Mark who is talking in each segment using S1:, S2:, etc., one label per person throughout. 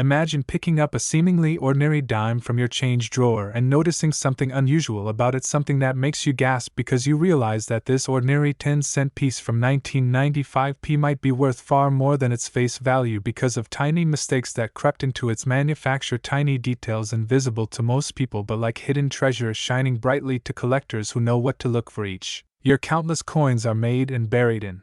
S1: Imagine picking up a seemingly ordinary dime from your change drawer and noticing something unusual about it, something that makes you gasp because you realize that this ordinary 10-cent piece from 1995 might be worth far more than its face value because of tiny mistakes that crept into its manufacture, tiny details invisible to most people but like hidden treasures shining brightly to collectors who know what to look for. Each year countless coins are made and buried in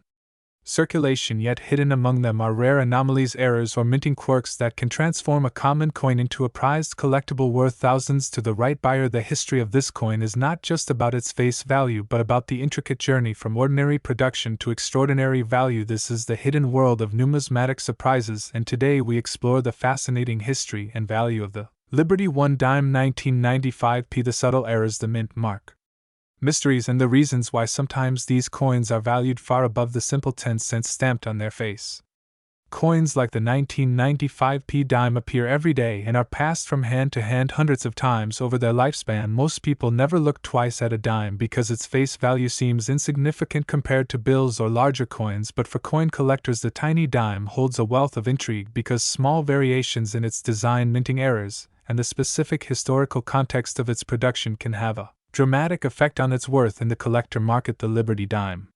S1: circulation, yet hidden among them are rare anomalies, errors, or minting quirks that can transform a common coin into a prized collectible worth thousands to the right buyer. The history of this coin is not just about its face value but about the intricate journey from ordinary production to extraordinary value. This is the hidden world of numismatic surprises, and today we explore the fascinating history and value of the Liberty 1 dime 1995, the subtle errors, the mint mark mysteries, and the reasons why sometimes these coins are valued far above the simple 10 cents stamped on their face. Coins like the 1995 dime appear every day and are passed from hand to hand hundreds of times over their lifespan. Most people never look twice at a dime because its face value seems insignificant compared to bills or larger coins, but for coin collectors the tiny dime holds a wealth of intrigue because small variations in its design, minting errors, and the specific historical context of its production can have a dramatic effect on its worth in the collector market. The Liberty dime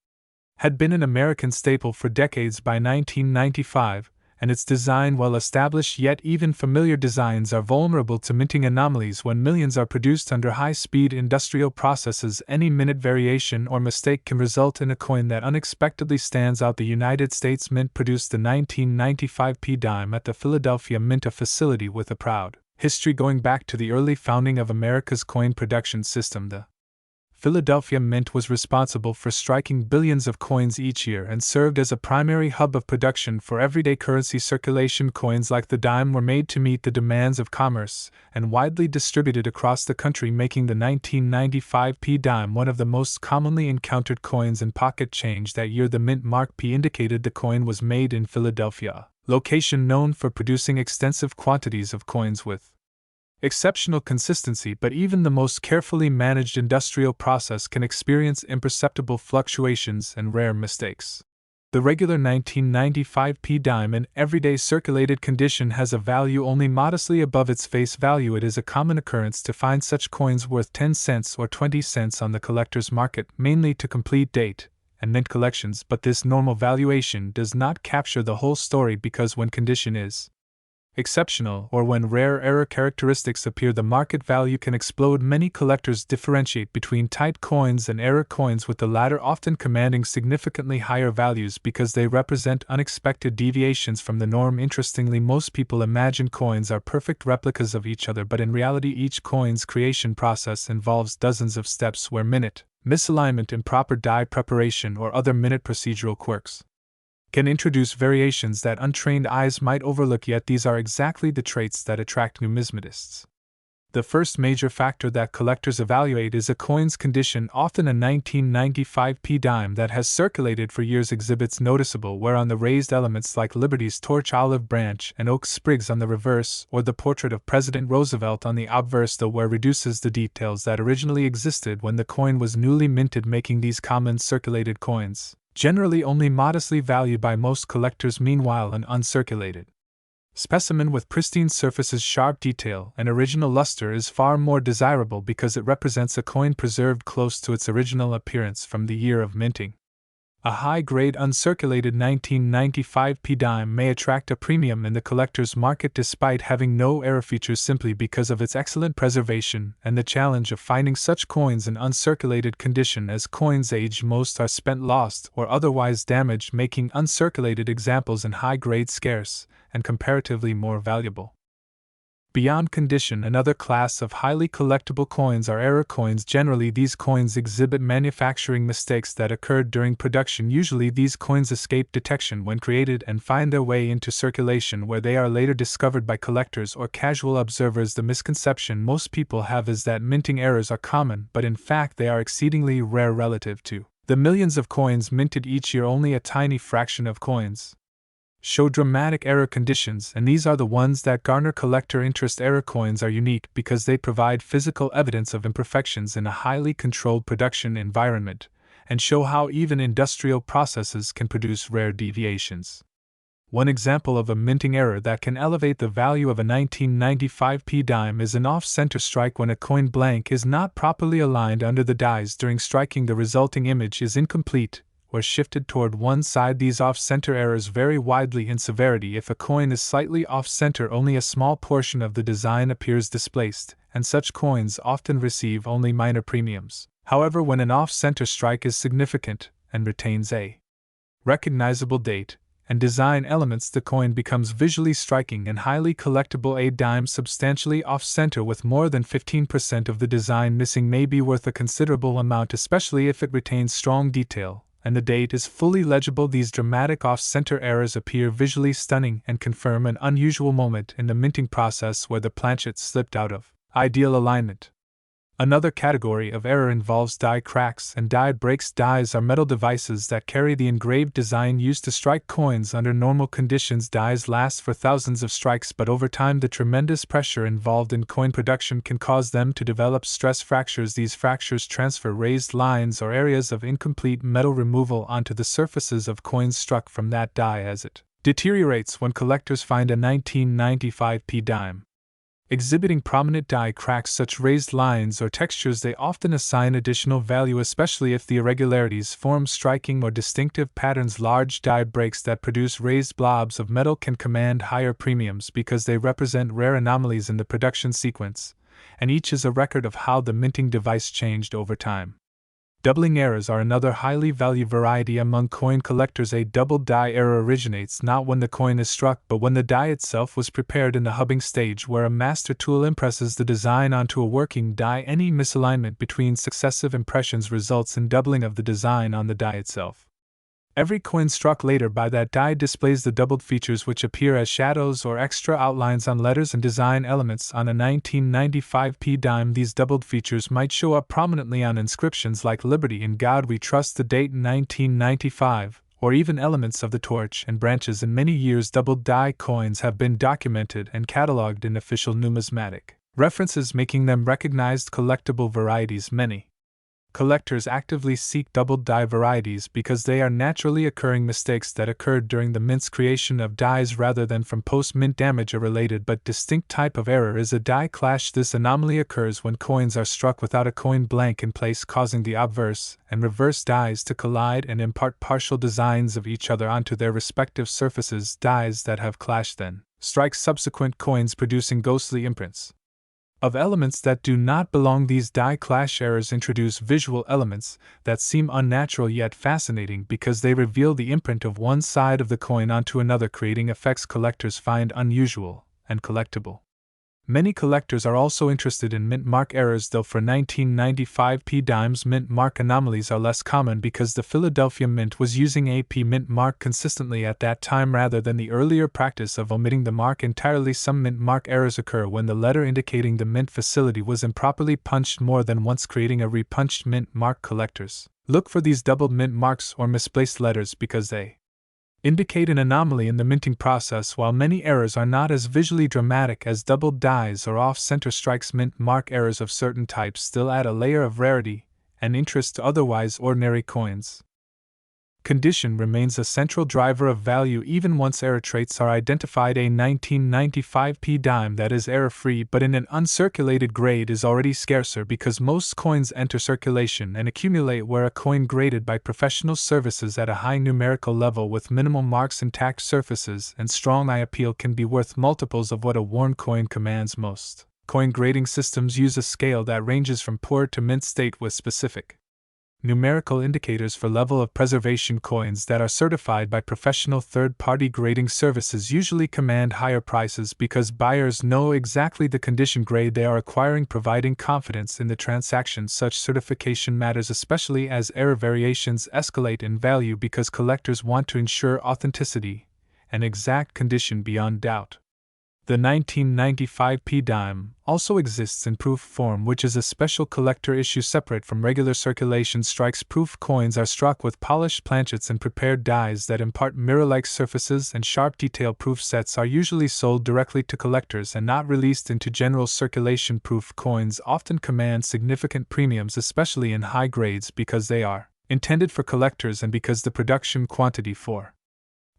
S1: had been an American staple for decades by 1995, and its design well established, yet even familiar designs are vulnerable to minting anomalies. When millions are produced under high-speed industrial processes, any minute variation or mistake can result in a coin that unexpectedly stands out. The United States Mint produced the 1995 dime at the Philadelphia Mint, a facility with a proud history going back to the early founding of America's coin production system. The Philadelphia Mint was responsible for striking billions of coins each year and served as a primary hub of production for everyday currency circulation. Coins like the dime were made to meet the demands of commerce and widely distributed across the country, making the 1995 dime one of the most commonly encountered coins in pocket change that year. The mint mark P indicated the coin was made in Philadelphia, location known for producing extensive quantities of coins with exceptional consistency, but even the most carefully managed industrial process can experience imperceptible fluctuations and rare mistakes. The regular 1995 dime in everyday circulated condition has a value only modestly above its face value. It is a common occurrence to find such coins worth 10 cents or 20 cents on the collector's market, mainly to complete date and mint collections, but this normal valuation does not capture the whole story because when condition is exceptional or when rare error characteristics appear, the market value can explode. Many collectors differentiate between tight coins and error coins, with the latter often commanding significantly higher values because they represent unexpected deviations from the norm. Interestingly, most people imagine coins are perfect replicas of each other, but in reality each coin's creation process involves dozens of steps where minute misalignment, improper die preparation, or other minute procedural quirks can introduce variations that untrained eyes might overlook, yet these are exactly the traits that attract numismatists. The first major factor that collectors evaluate is a coin's condition. Often a 1995 dime that has circulated for years exhibits noticeable wear on the raised elements like Liberty's torch olive branch and oak sprigs on the reverse, or the portrait of President Roosevelt on the obverse. The wear reduces the details that originally existed when the coin was newly minted, making these common circulated coins generally only modestly valued by most collectors. Meanwhile, an uncirculated specimen with pristine surfaces, sharp detail, and original luster is far more desirable because it represents a coin preserved close to its original appearance from the year of minting. A high-grade uncirculated 1995 dime may attract a premium in the collector's market despite having no error features, simply because of its excellent preservation and the challenge of finding such coins in uncirculated condition. As coins age, most are spent, lost, or otherwise damaged, making uncirculated examples in high grade scarce and comparatively more valuable. Beyond condition, another class of highly collectible coins are error coins. Generally, these coins exhibit manufacturing mistakes that occurred during production. Usually, these coins escape detection when created and find their way into circulation, where they are later discovered by collectors or casual observers. The misconception most people have is that minting errors are common, but in fact they are exceedingly rare relative to the millions of coins minted each year. Only a tiny fraction of coins show dramatic error conditions, and these are the ones that garner collector interest. Error coins are unique because they provide physical evidence of imperfections in a highly controlled production environment, and show how even industrial processes can produce rare deviations. One example of a minting error that can elevate the value of a 1995 p dime is an off-center strike when a coin blank is not properly aligned under the dies during striking. The resulting image is incomplete or shifted toward one side. These off-center errors vary widely in severity. If a coin is slightly off-center, only a small portion of the design appears displaced, and such coins often receive only minor premiums. However, when an off-center strike is significant and retains a recognizable date and design elements, the coin becomes visually striking and highly collectible. A dime substantially off-center with more than 15% of the design missing may be worth a considerable amount, especially if it retains strong detail and the date is fully legible. These dramatic off-center errors appear visually stunning and confirm an unusual moment in the minting process where the planchet slipped out of ideal alignment. Another category of error involves die cracks and die breaks. Dies are metal devices that carry the engraved design used to strike coins under normal conditions. Dies last for thousands of strikes, but over time the tremendous pressure involved in coin production can cause them to develop stress fractures. These fractures transfer raised lines or areas of incomplete metal removal onto the surfaces of coins struck from that die as it deteriorates. When collectors find a 1995 p dime exhibiting prominent die cracks, such raised lines or textures, they often assign additional value, especially if the irregularities form striking or distinctive patterns. Large die breaks that produce raised blobs of metal can command higher premiums because they represent rare anomalies in the production sequence, and each is a record of how the minting device changed over time. Doubling errors are another highly valued variety among coin collectors. A doubled die error originates not when the coin is struck, but when the die itself was prepared in the hubbing stage, where a master tool impresses the design onto a working die. Any misalignment between successive impressions results in doubling of the design on the die itself. Every coin struck later by that die displays the doubled features, which appear as shadows or extra outlines on letters and design elements on a 1995 p dime. These doubled features might show up prominently on inscriptions like "Liberty in God We Trust," the date 1995, or even elements of the torch and branches. In many years, doubled die coins have been documented and catalogued in official numismatic references, making them recognized collectible varieties. Many collectors actively seek doubled die varieties because they are naturally occurring mistakes that occurred during the mint's creation of dies rather than from post-mint damage. A related but distinct type of error is a die clash. This anomaly occurs when coins are struck without a coin blank in place, causing the obverse and reverse dies to collide and impart partial designs of each other onto their respective surfaces. Dies that have clashed then strike subsequent coins, producing ghostly imprints of elements that do not belong. These die clash errors introduce visual elements that seem unnatural yet fascinating because they reveal the imprint of one side of the coin onto another, creating effects collectors find unusual and collectible. Many collectors are also interested in mint mark errors, though for 1995 p dimes mint mark anomalies are less common because the Philadelphia Mint was using a p mint mark consistently at that time rather than the earlier practice of omitting the mark entirely. Some mint mark errors occur when the letter indicating the mint facility was improperly punched more than once, creating a repunched mint mark. Collectors look for these doubled mint marks or misplaced letters because they indicate an anomaly in the minting process. While many errors are not as visually dramatic as doubled dies or off-center strikes, mint mark errors of certain types still add a layer of rarity and interest to otherwise ordinary coins. Condition remains a central driver of value even once error traits are identified. A 1995 p dime that is error-free but in an uncirculated grade is already scarcer because most coins enter circulation and accumulate, where a coin graded by professional services at a high numerical level with minimal marks, intact surfaces, and strong eye appeal can be worth multiples of what a worn coin commands. Most coin grading systems use a scale that ranges from poor to mint state with specific numerical indicators for level of preservation. Coins that are certified by professional third-party grading services usually command higher prices because buyers know exactly the condition grade they are acquiring, providing confidence in the transaction. Such certification matters especially as error variations escalate in value because collectors want to ensure authenticity and exact condition beyond doubt. The 1995 p dime also exists in proof form, which is a special collector issue separate from regular circulation strikes. Proof coins are struck with polished planchets and prepared dies that impart mirror-like surfaces and sharp detail. Proof sets are usually sold directly to collectors and not released into general circulation. Proof coins often command significant premiums, especially in high grades, because they are intended for collectors and because the production quantity for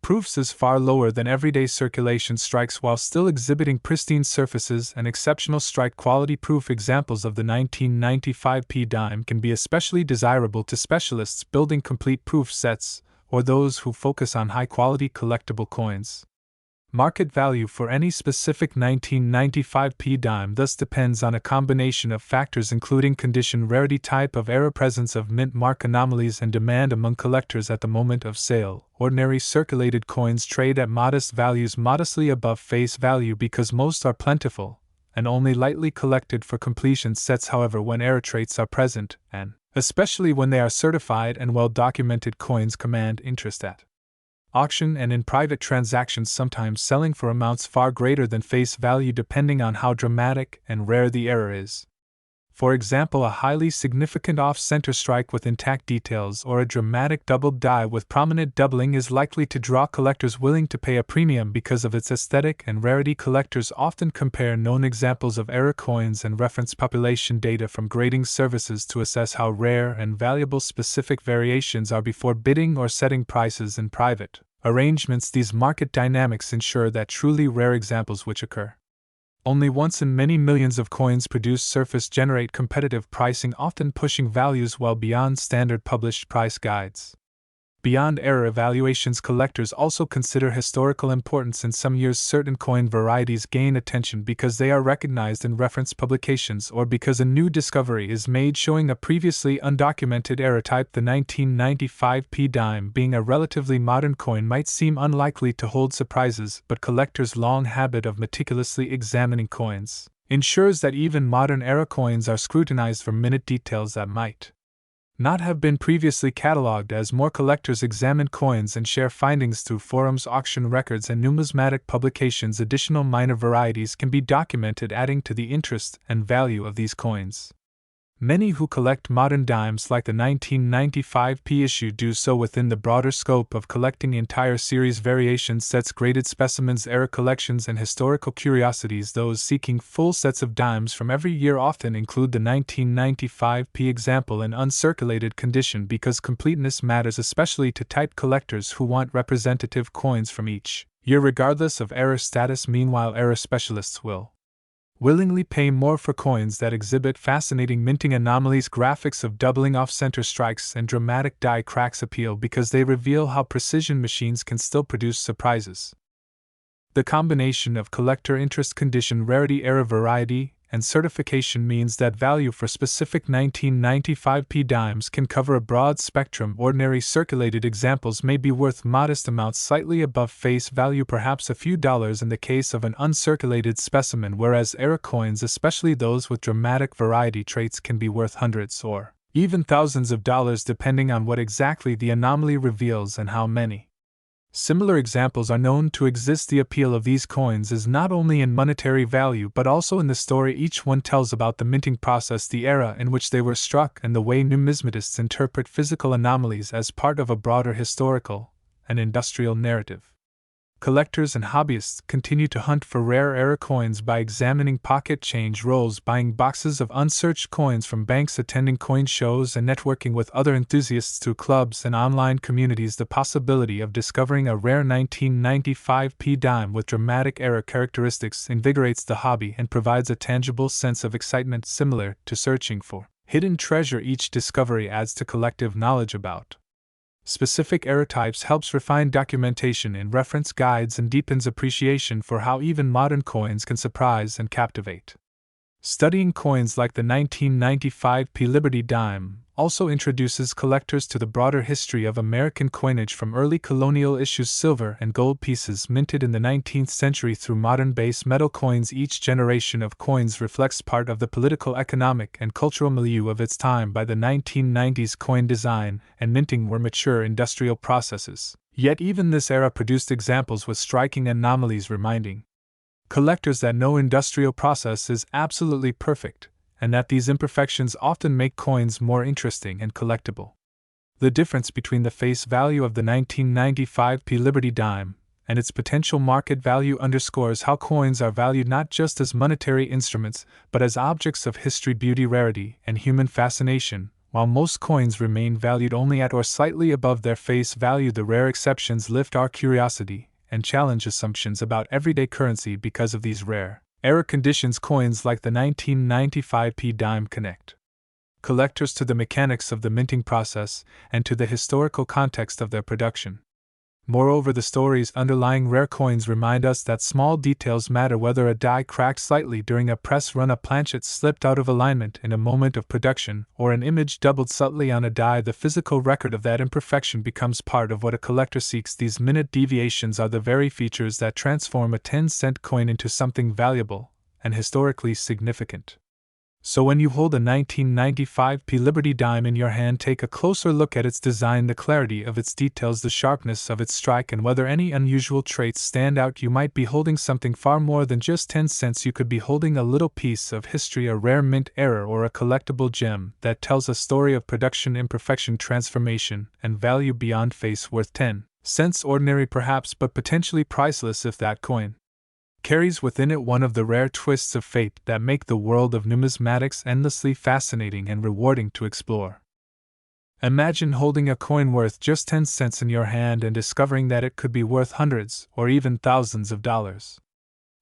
S1: proofs is far lower than everyday circulation strikes while still exhibiting pristine surfaces and exceptional strike quality. Proof examples of the 1995p dime can be especially desirable to specialists building complete proof sets or those who focus on high-quality collectible coins. Market value for any specific 1995p dime thus depends on a combination of factors including condition, rarity, type of era, presence of mint mark anomalies, and demand among collectors at the moment of sale. Ordinary circulated coins trade at modest values, modestly above face value, because most are plentiful, and only lightly collected for completion sets. However, when error traits are present, and especially when they are certified and well-documented, coins command interest at auction and in private transactions, sometimes selling for amounts far greater than face value depending on how dramatic and rare the error is. For example, a highly significant off-center strike with intact details or a dramatic doubled die with prominent doubling is likely to draw collectors willing to pay a premium because of its aesthetic and rarity. Collectors often compare known examples of error coins and reference population data from grading services to assess how rare and valuable specific variations are before bidding or setting prices in private arrangements. These market dynamics ensure that truly rare examples, which occur only once in many millions of coins produced, surface generate competitive pricing, often pushing values well beyond standard published price guides. Beyond error evaluations, collectors also consider historical importance. In some years, certain coin varieties gain attention because they are recognized in reference publications or because a new discovery is made showing a previously undocumented error type. The 1995p dime, being a relatively modern coin, might seem unlikely to hold surprises, but collectors' long habit of meticulously examining coins ensures that even modern era coins are scrutinized for minute details that might not have been previously cataloged. As more collectors examine coins and share findings through forums, auction records, and numismatic publications, additional minor varieties can be documented, adding to the interest and value of these coins. Many who collect modern dimes like the 1995p issue do so within the broader scope of collecting entire series, variation sets, graded specimens, era collections, and historical curiosities. Those seeking full sets of dimes from every year often include the 1995p example in uncirculated condition because completeness matters, especially to type collectors who want representative coins from each year regardless of error status. Meanwhile, error specialists will willingly pay more for coins that exhibit fascinating minting anomalies. Graphics of doubling, off-center strikes, and dramatic die cracks appeal because they reveal how precision machines can still produce surprises. The combination of collector interest, condition, rarity, error, variety, and certification means that value for specific 1995p dimes can cover a broad spectrum. Ordinary circulated examples may be worth modest amounts, slightly above face value, perhaps a few dollars in the case of an uncirculated specimen, whereas era coins, especially those with dramatic variety traits, can be worth hundreds or even thousands of dollars depending on what exactly the anomaly reveals and how many similar examples are known to exist. The appeal of these coins is not only in monetary value but also in the story each one tells about the minting process, the era in which they were struck, and the way numismatists interpret physical anomalies as part of a broader historical and industrial narrative. Collectors and hobbyists continue to hunt for rare era coins by examining pocket change rolls, buying boxes of unsearched coins from banks, attending coin shows, and networking with other enthusiasts through clubs and online communities. The possibility of discovering a rare 1995p dime with dramatic era characteristics invigorates the hobby and provides a tangible sense of excitement similar to searching for hidden treasure. Each discovery adds to collective knowledge about specific era types, helps refine documentation in reference guides, and deepens appreciation for how even modern coins can surprise and captivate. Studying coins like the 1995p Liberty dime also introduces collectors to the broader history of American coinage, from early colonial issues, silver and gold pieces minted in the 19th century, through modern base metal coins. Each generation of coins reflects part of the political, economic, and cultural milieu of its time. By the 1990s, coin design and minting were mature industrial processes. Yet even this era produced examples with striking anomalies, reminding collectors that no industrial process is absolutely perfect, and that these imperfections often make coins more interesting and collectible. The difference between the face value of the 1995p Liberty dime and its potential market value underscores how coins are valued not just as monetary instruments, but as objects of history, beauty, rarity, and human fascination. While most coins remain valued only at or slightly above their face value, the rare exceptions lift our curiosity and challenge assumptions about everyday currency because of these rare, error conditions. Coins like the 1995p dime connect collectors to the mechanics of the minting process and to the historical context of their production. Moreover, the stories underlying rare coins remind us that small details matter, whether a die cracked slightly during a press run, a planchet slipped out of alignment in a moment of production, or an image doubled subtly on a die. The physical record of that imperfection becomes part of what a collector seeks. These minute deviations are the very features that transform a 10-cent coin into something valuable and historically significant. So when you hold a 1995p Liberty dime in your hand, take a closer look at its design, the clarity of its details, the sharpness of its strike, and whether any unusual traits stand out. You might be holding something far more than just 10 cents. You could be holding a little piece of history, a rare mint error, or a collectible gem that tells a story of production, imperfection, transformation, and value beyond face. Worth 10 cents, ordinary perhaps, but potentially priceless if that coin carries within it one of the rare twists of fate that make the world of numismatics endlessly fascinating and rewarding to explore. Imagine holding a coin worth just 10 cents in your hand and discovering that it could be worth hundreds or even thousands of dollars.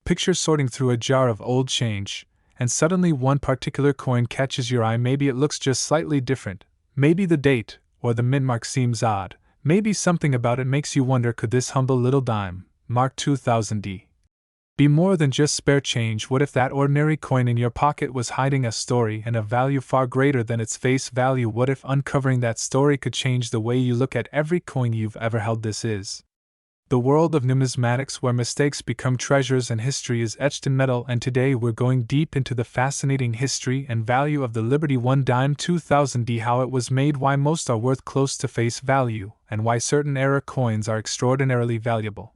S1: Picture sorting through a jar of old change, and suddenly one particular coin catches your eye. Maybe it looks just slightly different, maybe the date or the mint mark seems odd, maybe something about it makes you wonder, could this humble little dime, marked 2000D, be more than just spare change? What if that ordinary coin in your pocket was hiding a story and a value far greater than its face value? What if uncovering that story could change the way you look at every coin you've ever held? This is the world of numismatics, where mistakes become treasures and history is etched in metal, and today we're going deep into the fascinating history and value of the Liberty 1 dime 2000D, how it was made, why most are worth close to face value, and why certain error coins are extraordinarily valuable.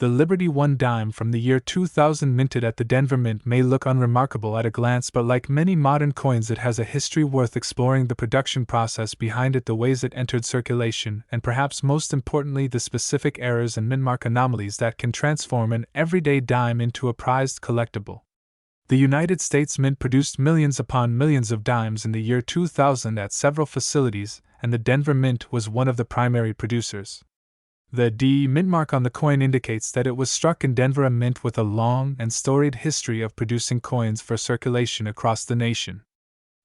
S1: The Liberty 1 dime from the year 2000, minted at the Denver Mint, may look unremarkable at a glance, but like many modern coins, it has a history worth exploring, the production process behind it, the ways it entered circulation, and perhaps most importantly, the specific errors and mintmark anomalies that can transform an everyday dime into a prized collectible. The United States Mint produced millions upon millions of dimes in the year 2000 at several facilities, and the Denver Mint was one of the primary producers. The D mint mark on the coin indicates that it was struck in Denver, a mint with a long and storied history of producing coins for circulation across the nation.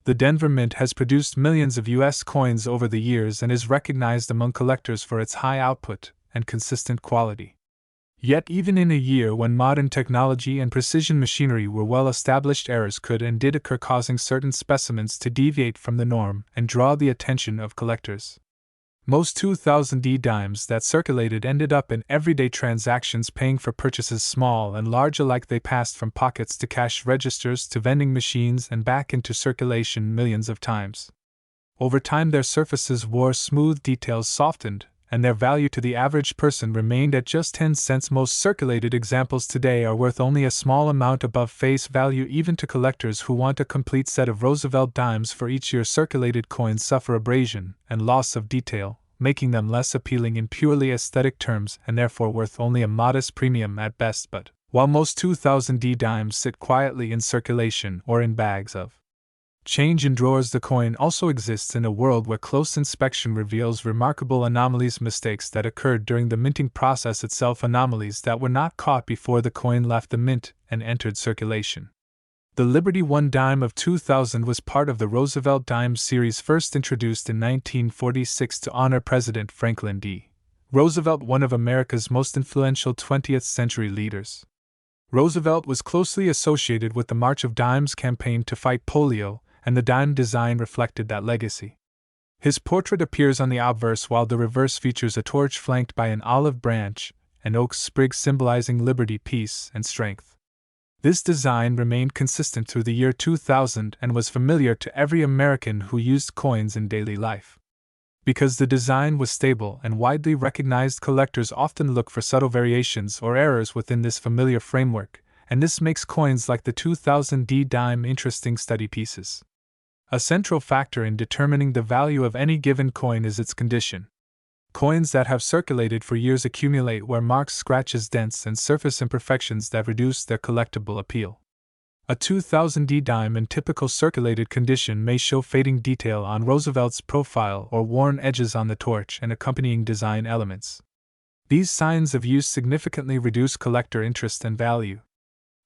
S1: The Denver Mint has produced millions of U.S. coins over the years and is recognized among collectors for its high output and consistent quality. Yet even in a year when modern technology and precision machinery were well established, errors could and did occur, causing certain specimens to deviate from the norm and draw the attention of collectors. Most 2000D dimes that circulated ended up in everyday transactions, paying for purchases small and large alike. They passed from pockets to cash registers to vending machines and back into circulation millions of times. Over time, their surfaces wore smooth, details softened, and their value to the average person remained at just 10 cents. Most circulated examples today are worth only a small amount above face value, even to collectors who want a complete set of Roosevelt dimes. For each year, circulated coins suffer abrasion and loss of detail, making them less appealing in purely aesthetic terms and therefore worth only a modest premium at best. But while most 2000D dimes sit quietly in circulation or in bags of change in drawers, the coin also exists in a world where close inspection reveals remarkable anomalies, mistakes that occurred during the minting process itself, anomalies that were not caught before the coin left the mint and entered circulation. The Liberty 1 dime of 2000 was part of the Roosevelt dime series, first introduced in 1946 to honor President Franklin D. Roosevelt, one of America's most influential 20th century leaders. Roosevelt was closely associated with the March of Dimes campaign to fight polio, and the dime design reflected that legacy. His portrait appears on the obverse, while the reverse features a torch flanked by an olive branch, an oak sprig symbolizing liberty, peace, and strength. This design remained consistent through the year 2000 and was familiar to every American who used coins in daily life. Because the design was stable and widely recognized, collectors often look for subtle variations or errors within this familiar framework, and this makes coins like the 2000D dime interesting study pieces. A central factor in determining the value of any given coin is its condition. Coins that have circulated for years accumulate wear marks, scratches, dents, and surface imperfections that reduce their collectible appeal. A 2000D dime in typical circulated condition may show fading detail on Roosevelt's profile or worn edges on the torch and accompanying design elements. These signs of use significantly reduce collector interest and value.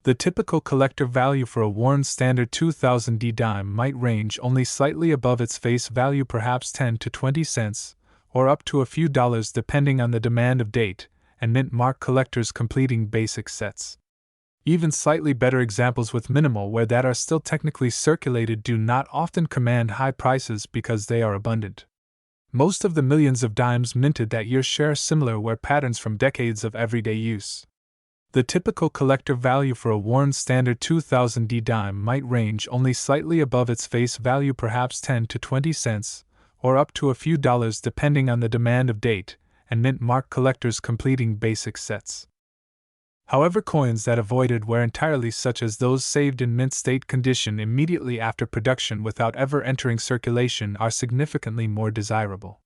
S1: The typical collector value for a worn standard 2000D dime might range only slightly above its face value, perhaps 10 to 20 cents, or up to a few dollars depending on the demand of date and mint mark collectors completing basic sets. Even slightly better examples with minimal wear that are still technically circulated do not often command high prices because they are abundant. Most of the millions of dimes minted that year share similar wear patterns from decades of everyday use. The typical collector value for a worn standard 2000D dime might range only slightly above its face value, perhaps 10 to 20 cents, or up to a few dollars depending on the demand of date and mint mark collectors completing basic sets. However, coins that avoided wear entirely, such as those saved in mint state condition immediately after production without ever entering circulation, are significantly more desirable.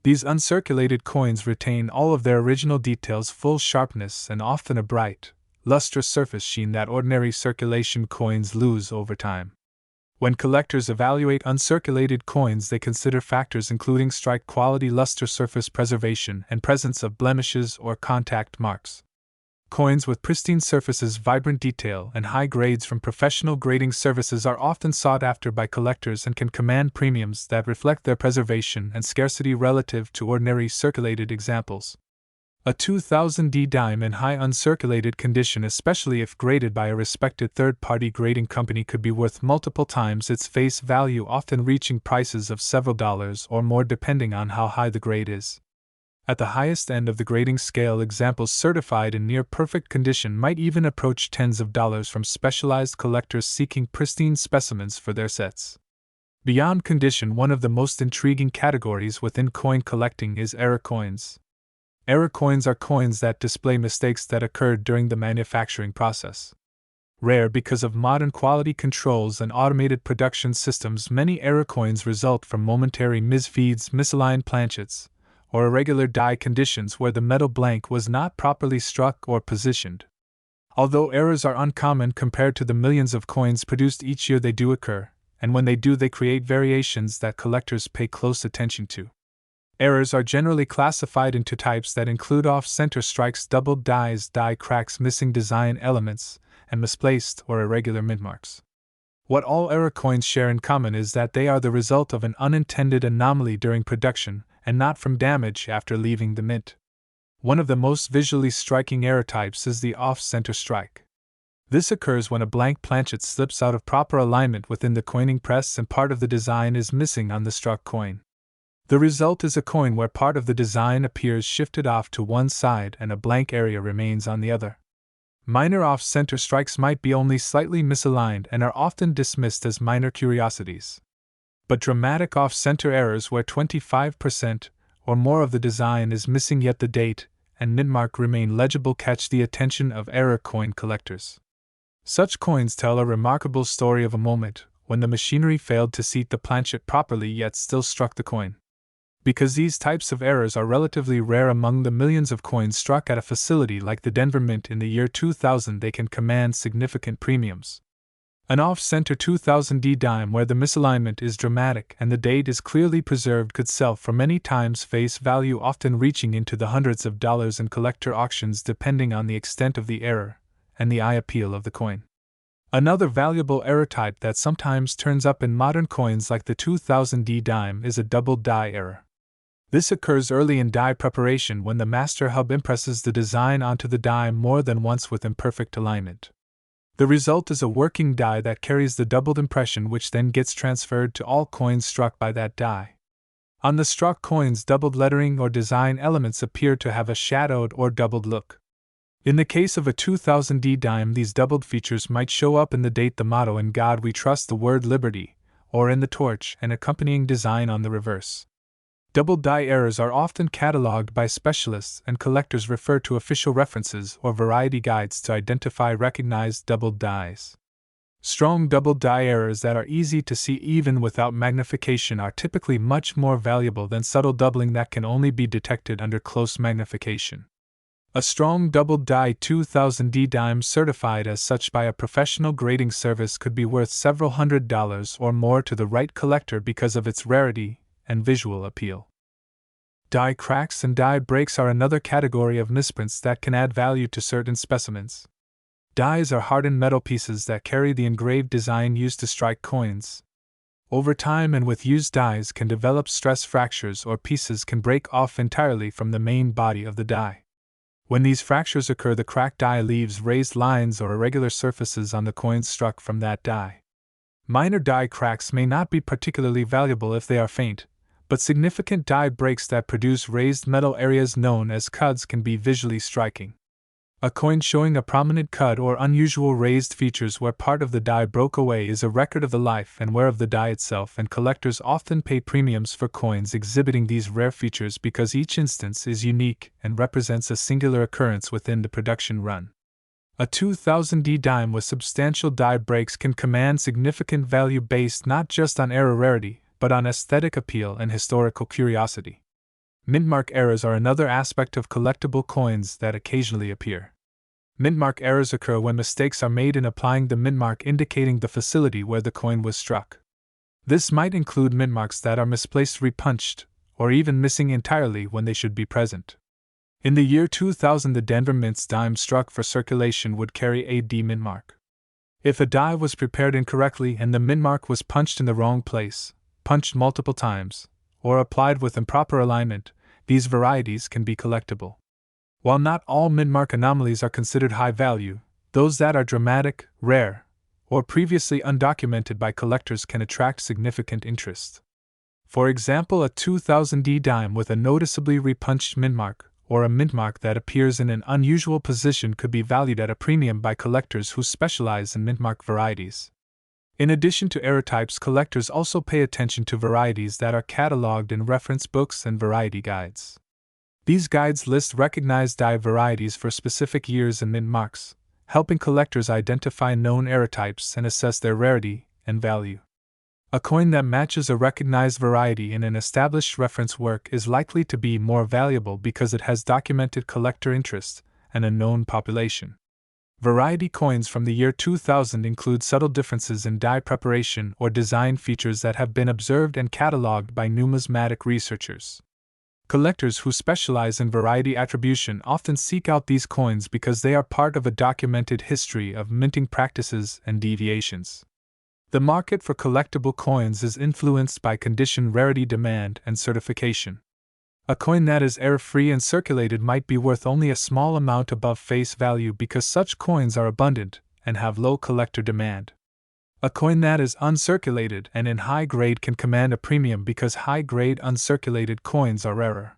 S1: These uncirculated coins retain all of their original details, full sharpness, and often a bright, lustrous surface sheen that ordinary circulation coins lose over time. When collectors evaluate uncirculated coins, they consider factors including strike quality, luster, surface preservation, and presence of blemishes or contact marks. Coins with pristine surfaces, vibrant detail, and high grades from professional grading services are often sought after by collectors and can command premiums that reflect their preservation and scarcity relative to ordinary circulated examples. A 2000D dime in high uncirculated condition, especially if graded by a respected third-party grading company, could be worth multiple times its face value, often reaching prices of several dollars or more depending on how high the grade is. At the highest end of the grading scale, examples certified in near-perfect condition might even approach tens of dollars from specialized collectors seeking pristine specimens for their sets. Beyond condition, one of the most intriguing categories within coin collecting is error coins. Error coins are coins that display mistakes that occurred during the manufacturing process. Rare because of modern quality controls and automated production systems, many error coins result from momentary misfeeds, misaligned planchets, or irregular die conditions where the metal blank was not properly struck or positioned. Although errors are uncommon compared to the millions of coins produced each year, they do occur, and when they do, they create variations that collectors pay close attention to. Errors are generally classified into types that include off-center strikes, doubled dies, die cracks, missing design elements, and misplaced or irregular mint marks. What all error coins share in common is that they are the result of an unintended anomaly during production, and not from damage after leaving the mint. One of the most visually striking error types is the off-center strike. This occurs when a blank planchet slips out of proper alignment within the coining press and part of the design is missing on the struck coin. The result is a coin where part of the design appears shifted off to one side and a blank area remains on the other. Minor off-center strikes might be only slightly misaligned and are often dismissed as minor curiosities. But dramatic off-center errors where 25% or more of the design is missing yet the date and mint mark remain legible catch the attention of error coin collectors. Such coins tell a remarkable story of a moment when the machinery failed to seat the planchet properly yet still struck the coin. Because these types of errors are relatively rare among the millions of coins struck at a facility like the Denver Mint in the year 2000, they can command significant premiums. An off-center 2000D dime where the misalignment is dramatic and the date is clearly preserved could sell for many times face value, often reaching into the hundreds of dollars in collector auctions depending on the extent of the error and the eye appeal of the coin. Another valuable error type that sometimes turns up in modern coins like the 2000D dime is a double die error. This occurs early in die preparation when the master hub impresses the design onto the die more than once with imperfect alignment. The result is a working die that carries the doubled impression, which then gets transferred to all coins struck by that die. On the struck coins, doubled lettering or design elements appear to have a shadowed or doubled look. In the case of a 2000D dime, these doubled features might show up in the date, the motto "In God We Trust," the word Liberty, or in the torch and accompanying design on the reverse. Double die errors are often cataloged by specialists, and collectors refer to official references or variety guides to identify recognized doubled dies. Strong double die errors that are easy to see even without magnification are typically much more valuable than subtle doubling that can only be detected under close magnification. A strong double-die 2000D dime certified as such by a professional grading service could be worth several $100s or more to the right collector because of its rarity and visual appeal. Die cracks and die breaks are another category of misprints that can add value to certain specimens. Dies are hardened metal pieces that carry the engraved design used to strike coins. Over time and with used dies can develop stress fractures or pieces can break off entirely from the main body of the die. When these fractures occur, the cracked die leaves raised lines or irregular surfaces on the coins struck from that die. Minor die cracks may not be particularly valuable if they are faint, but significant die breaks that produce raised metal areas known as cuds can be visually striking. A coin showing a prominent cud or unusual raised features where part of the die broke away is a record of the life and wear of the die itself, and collectors often pay premiums for coins exhibiting these rare features because each instance is unique and represents a singular occurrence within the production run. A 2000D dime with substantial die breaks can command significant value based not just on error rarity, but on aesthetic appeal and historical curiosity. Mintmark errors are another aspect of collectible coins that occasionally appear. Mintmark errors occur when mistakes are made in applying the mintmark indicating the facility where the coin was struck. This might include mintmarks that are misplaced, repunched, or even missing entirely when they should be present. In the year 2000, the Denver Mint's dime struck for circulation would carry a D mintmark. If a die was prepared incorrectly and the mintmark was punched in the wrong place, punched multiple times, or applied with improper alignment, these varieties can be collectible. While not all mintmark anomalies are considered high value, those that are dramatic, rare, or previously undocumented by collectors can attract significant interest. For example, a 2000D dime with a noticeably repunched mintmark, or a mintmark that appears in an unusual position, could be valued at a premium by collectors who specialize in mintmark varieties. In addition to error types, collectors also pay attention to varieties that are cataloged in reference books and variety guides. These guides list recognized die varieties for specific years and mint marks, helping collectors identify known error types and assess their rarity and value. A coin that matches a recognized variety in an established reference work is likely to be more valuable because it has documented collector interest and a known population. Variety coins from the year 2000 include subtle differences in die preparation or design features that have been observed and cataloged by numismatic researchers. Collectors who specialize in variety attribution often seek out these coins because they are part of a documented history of minting practices and deviations. The market for collectible coins is influenced by condition, rarity, demand, and certification. A coin that is error-free and circulated might be worth only a small amount above face value because such coins are abundant and have low collector demand. A coin that is uncirculated and in high grade can command a premium because high-grade uncirculated coins are rarer.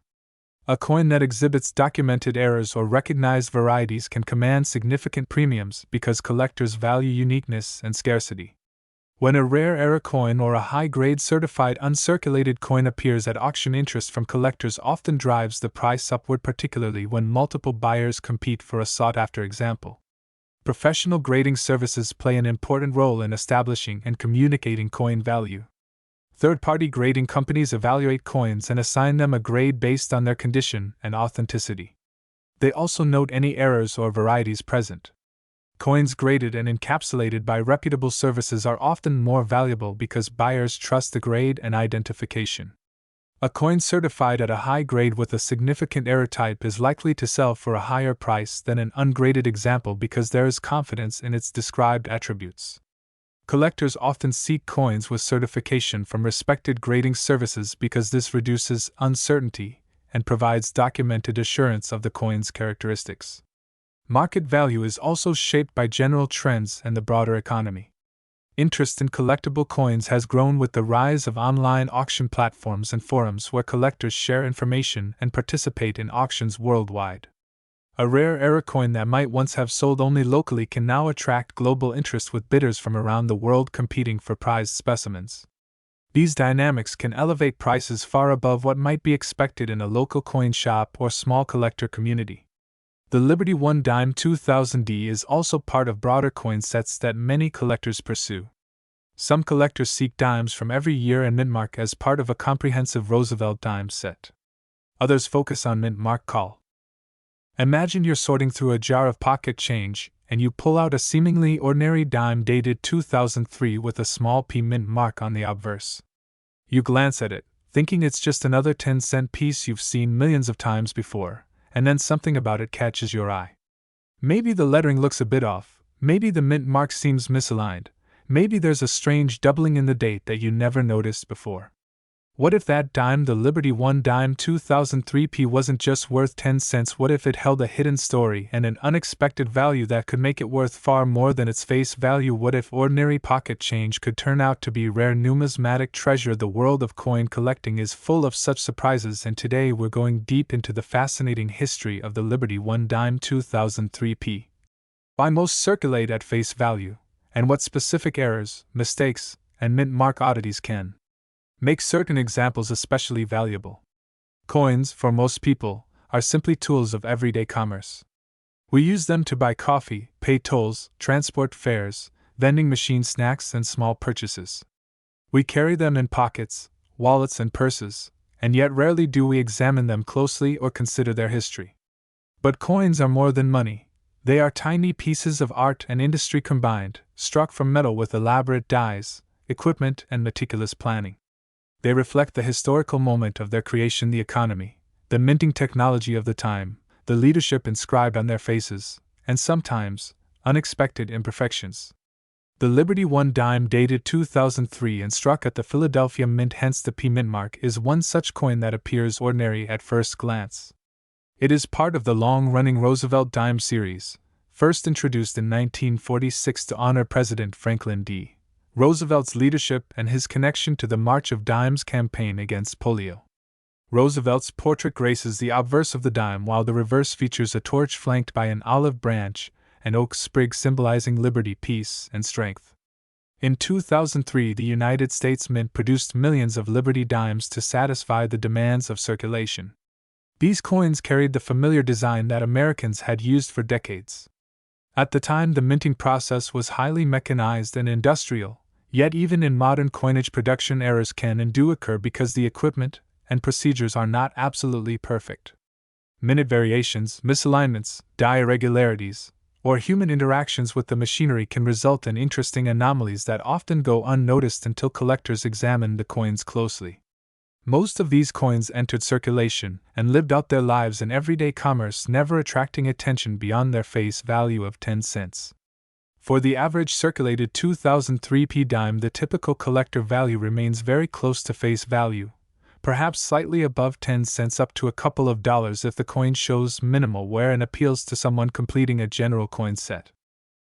S1: A coin that exhibits documented errors or recognized varieties can command significant premiums because collectors value uniqueness and scarcity. When a rare error coin or a high-grade certified uncirculated coin appears at auction, interest from collectors often drives the price upward, particularly when multiple buyers compete for a sought-after example. Professional grading services play an important role in establishing and communicating coin value. Third-party grading companies evaluate coins and assign them a grade based on their condition and authenticity. They also note any errors or varieties present. Coins graded and encapsulated by reputable services are often more valuable because buyers trust the grade and identification. A coin certified at a high grade with a significant error type is likely to sell for a higher price than an ungraded example because there is confidence in its described attributes. Collectors often seek coins with certification from respected grading services because this reduces uncertainty and provides documented assurance of the coin's characteristics. Market value is also shaped by general trends and the broader economy. Interest in collectible coins has grown with the rise of online auction platforms and forums where collectors share information and participate in auctions worldwide. A rare error coin that might once have sold only locally can now attract global interest with bidders from around the world competing for prized specimens. These dynamics can elevate prices far above what might be expected in a local coin shop or small collector community. The Liberty 1 Dime 2000D is also part of broader coin sets that many collectors pursue. Some collectors seek dimes from every year and mintmark as part of a comprehensive Roosevelt dime set. Others focus on mintmark call Imagine you're sorting through a jar of pocket change, and you pull out a seemingly ordinary dime dated 2003 with a small P mint mark on the obverse. You glance at it, thinking it's just another 10-cent piece you've seen millions of times before, and then something about it catches your eye. Maybe the lettering looks a bit off, maybe the mint mark seems misaligned, maybe there's a strange doubling in the date that you never noticed before. What if that dime, the Liberty One dime 2003p, wasn't just worth 10 cents? What if it held a hidden story and an unexpected value that could make it worth far more than its face value? What if ordinary pocket change could turn out to be rare numismatic treasure? The world of coin collecting is full of such surprises, and today we're going deep into the fascinating history of the Liberty One dime 2003p. Why most circulate at face value, and what specific errors, mistakes, and mint mark oddities can make certain examples especially valuable. Coins, for most people, are simply tools of everyday commerce. We use them to buy coffee, pay tolls, transport fares, vending machine snacks, and small purchases. We carry them in pockets, wallets, and purses, and yet rarely do we examine them closely or consider their history. But coins are more than money. They are tiny pieces of art and industry combined, struck from metal with elaborate dies, equipment, and meticulous planning. They reflect the historical moment of their creation, the economy, the minting technology of the time, the leadership inscribed on their faces, and sometimes, unexpected imperfections. The Liberty One dime dated 2003 and struck at the Philadelphia Mint, hence the P mint mark, is one such coin that appears ordinary at first glance. It is part of the long-running Roosevelt dime series, first introduced in 1946 to honor President Franklin D. Roosevelt's leadership and his connection to the March of Dimes campaign against polio. Roosevelt's portrait graces the obverse of the dime, while the reverse features a torch flanked by an olive branch, an oak sprig symbolizing liberty, peace, and strength. In 2003, the United States Mint produced millions of Liberty dimes to satisfy the demands of circulation. These coins carried the familiar design that Americans had used for decades. At the time, the minting process was highly mechanized and industrial, yet even in modern coinage production, errors can and do occur because the equipment and procedures are not absolutely perfect. Minute variations, misalignments, die irregularities, or human interactions with the machinery can result in interesting anomalies that often go unnoticed until collectors examine the coins closely. Most of these coins entered circulation and lived out their lives in everyday commerce, never attracting attention beyond their face value of 10 cents. For the average circulated 2003p dime, the typical collector value remains very close to face value, perhaps slightly above 10 cents up to a couple of dollars if the coin shows minimal wear and appeals to someone completing a general coin set.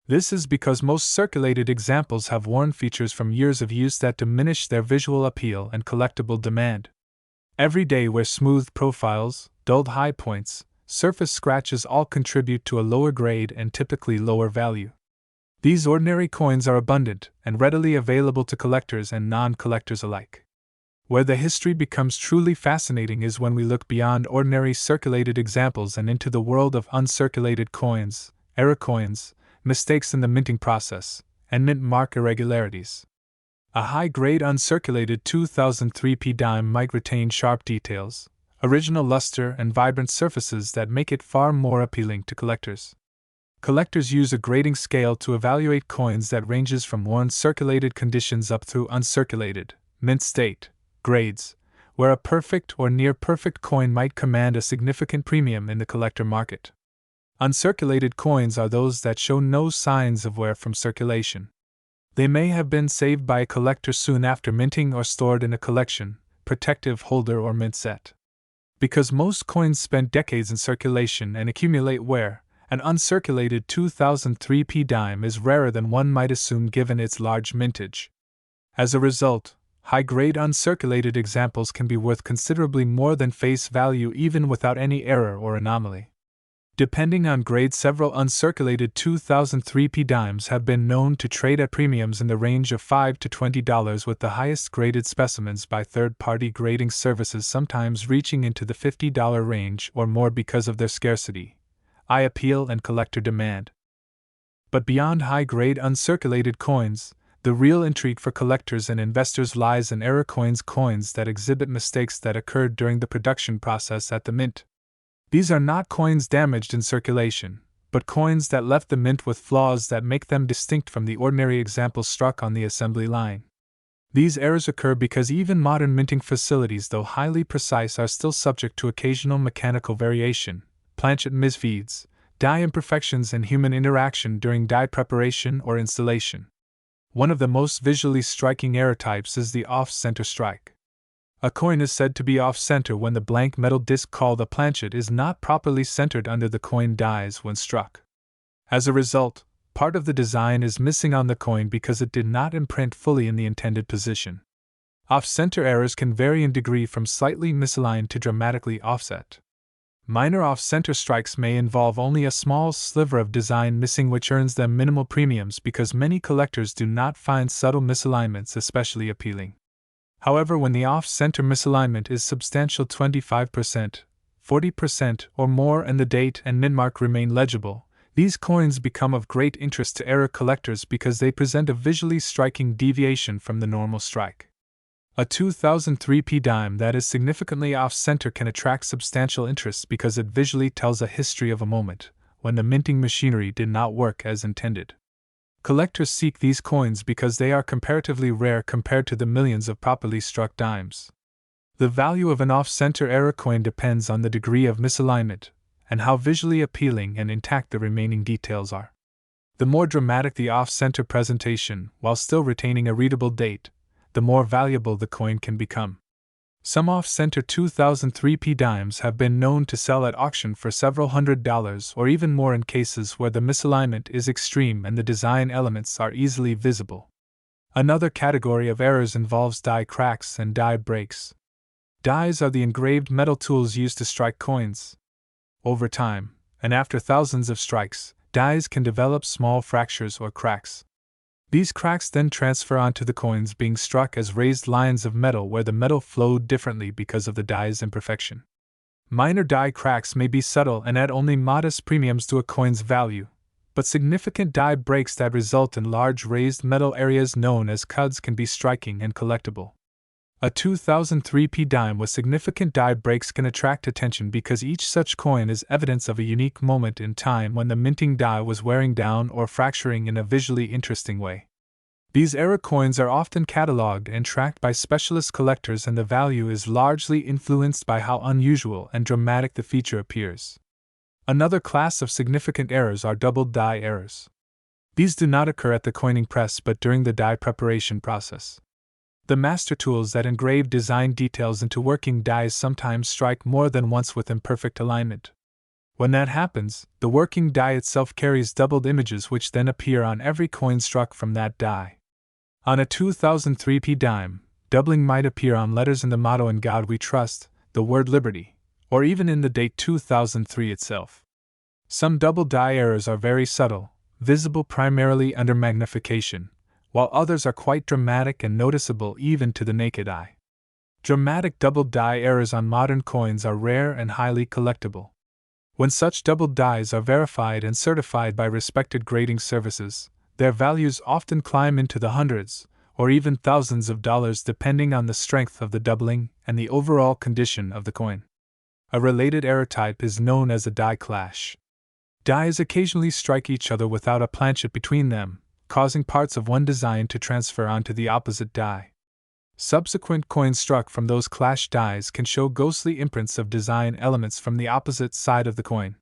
S1: This is because most circulated examples have worn features from years of use that diminish their visual appeal and collectible demand. Every day wear smooth profiles, dulled high points, surface scratches all contribute to a lower grade and typically lower value. These ordinary coins are abundant and readily available to collectors and non-collectors alike. Where the history becomes truly fascinating is when we look beyond ordinary circulated examples and into the world of uncirculated coins, error coins, mistakes in the minting process, and mint mark irregularities. A high-grade uncirculated 2003p dime might retain sharp details, original luster, and vibrant surfaces that make it far more appealing to collectors. Collectors use a grading scale to evaluate coins that ranges from worn circulated conditions up through uncirculated, mint state, grades, where a perfect or near-perfect coin might command a significant premium in the collector market. Uncirculated coins are those that show no signs of wear from circulation. They may have been saved by a collector soon after minting or stored in a collection, protective holder, or mint set. Because most coins spend decades in circulation and accumulate wear, an uncirculated 2003p dime is rarer than one might assume given its large mintage. As a result, high-grade uncirculated examples can be worth considerably more than face value even without any error or anomaly. Depending on grade, several uncirculated 2003p dimes have been known to trade at premiums in the range of $5 to $20, with the highest graded specimens by third-party grading services sometimes reaching into the $50 range or more because of their scarcity, eye appeal, and collector demand. But beyond high-grade uncirculated coins, the real intrigue for collectors and investors lies in error coins, coins that exhibit mistakes that occurred during the production process at the mint. These are not coins damaged in circulation, but coins that left the mint with flaws that make them distinct from the ordinary examples struck on the assembly line. These errors occur because even modern minting facilities, though highly precise, are still subject to occasional mechanical variation, planchet misfeeds, die imperfections, and human interaction during die preparation or installation. One of the most visually striking error types is the off-center strike. A coin is said to be off-center when the blank metal disc called a planchet is not properly centered under the coin dies when struck. As a result, part of the design is missing on the coin because it did not imprint fully in the intended position. Off-center errors can vary in degree from slightly misaligned to dramatically offset. Minor off-center strikes may involve only a small sliver of design missing, which earns them minimal premiums because many collectors do not find subtle misalignments especially appealing. However, when the off-center misalignment is substantial 25%, 40% or more and the date and mintmark remain legible, these coins become of great interest to error collectors because they present a visually striking deviation from the normal strike. A 2003p dime that is significantly off-center can attract substantial interest because it visually tells a history of a moment when the minting machinery did not work as intended. Collectors seek these coins because they are comparatively rare compared to the millions of properly struck dimes. The value of an off-center error coin depends on the degree of misalignment and how visually appealing and intact the remaining details are. The more dramatic the off-center presentation, while still retaining a readable date, the more valuable the coin can become. Some off-center 2003p dimes have been known to sell at auction for several $100s or even more in cases where the misalignment is extreme and the design elements are easily visible. Another category of errors involves die cracks and die breaks. Dies are the engraved metal tools used to strike coins. Over time, and after thousands of strikes, dies can develop small fractures or cracks. These cracks then transfer onto the coins being struck as raised lines of metal where the metal flowed differently because of the die's imperfection. Minor die cracks may be subtle and add only modest premiums to a coin's value, but significant die breaks that result in large raised metal areas known as cuds can be striking and collectible. A 2003p dime with significant die breaks can attract attention because each such coin is evidence of a unique moment in time when the minting die was wearing down or fracturing in a visually interesting way. These error coins are often cataloged and tracked by specialist collectors, and the value is largely influenced by how unusual and dramatic the feature appears. Another class of significant errors are doubled die errors. These do not occur at the coining press but during the die preparation process. The master tools that engrave design details into working dies sometimes strike more than once with imperfect alignment. When that happens, the working die itself carries doubled images which then appear on every coin struck from that die. On a 2003p dime, doubling might appear on letters in the motto "In God We Trust," the word liberty, or even in the date 2003 itself. Some double die errors are very subtle, visible primarily under magnification, while others are quite dramatic and noticeable even to the naked eye. Dramatic double die errors on modern coins are rare and highly collectible. When such double dies are verified and certified by respected grading services, their values often climb into the hundreds, or even thousands of dollars depending on the strength of the doubling and the overall condition of the coin. A related error type is known as a die clash. Dies occasionally strike each other without a planchet between them, causing parts of one design to transfer onto the opposite die. Subsequent coins struck from those clash dies can show ghostly imprints of design elements from the opposite side of the coin.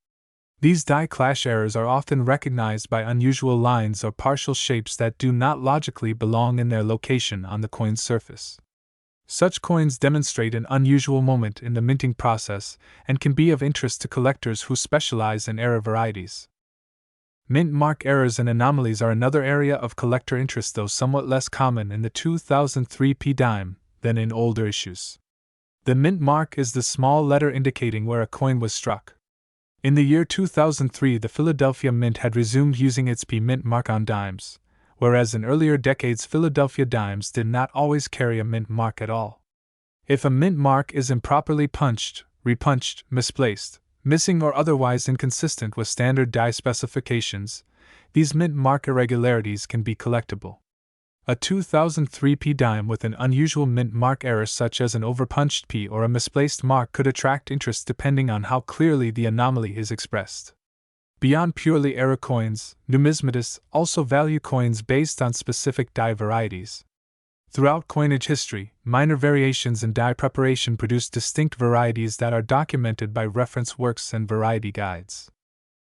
S1: These die clash errors are often recognized by unusual lines or partial shapes that do not logically belong in their location on the coin's surface. Such coins demonstrate an unusual moment in the minting process and can be of interest to collectors who specialize in error varieties. Mint mark errors and anomalies are another area of collector interest, though somewhat less common in the 2003p dime than in older issues. The mint mark is the small letter indicating where a coin was struck. In the year 2003, the Philadelphia Mint had resumed using its P mint mark on dimes, whereas in earlier decades Philadelphia dimes did not always carry a mint mark at all. If a mint mark is improperly punched, repunched, misplaced, missing, or otherwise inconsistent with standard die specifications, these mint mark irregularities can be collectible. A 2003 P dime with an unusual mint mark error such as an overpunched P or a misplaced mark could attract interest depending on how clearly the anomaly is expressed. Beyond purely error coins, numismatists also value coins based on specific die varieties. Throughout coinage history, minor variations in die preparation produce distinct varieties that are documented by reference works and variety guides.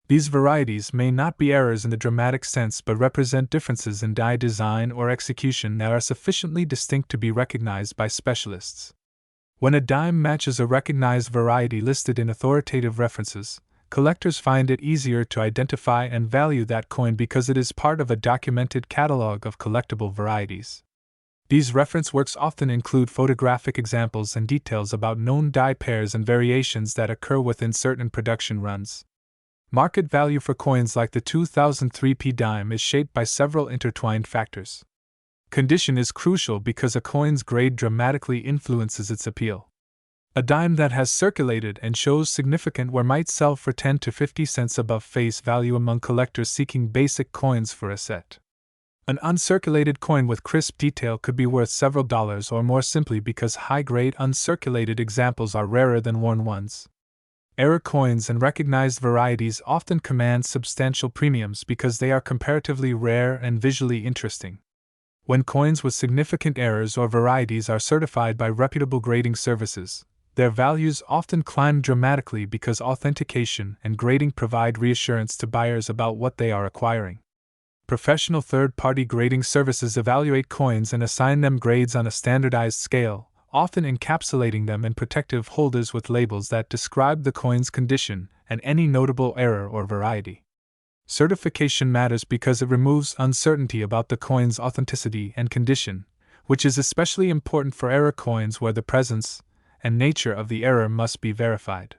S1: These varieties may not be errors in the dramatic sense but represent differences in die design or execution that are sufficiently distinct to be recognized by specialists. When a dime matches a recognized variety listed in authoritative references, collectors find it easier to identify and value that coin because it is part of a documented catalog of collectible varieties. These reference works often include photographic examples and details about known die pairs and variations that occur within certain production runs. Market value for coins like the 2003 P dime is shaped by several intertwined factors. Condition is crucial because a coin's grade dramatically influences its appeal. A dime that has circulated and shows significant wear might sell for 10 to 50 cents above face value among collectors seeking basic coins for a set. An uncirculated coin with crisp detail could be worth several dollars or more simply because high-grade uncirculated examples are rarer than worn ones. Error coins and recognized varieties often command substantial premiums because they are comparatively rare and visually interesting. When coins with significant errors or varieties are certified by reputable grading services, their values often climb dramatically because authentication and grading provide reassurance to buyers about what they are acquiring. Professional third-party grading services evaluate coins and assign them grades on a standardized scale, often encapsulating them in protective holders with labels that describe the coin's condition and any notable error or variety. Certification matters because it removes uncertainty about the coin's authenticity and condition, which is especially important for error coins where the presence and nature of the error must be verified.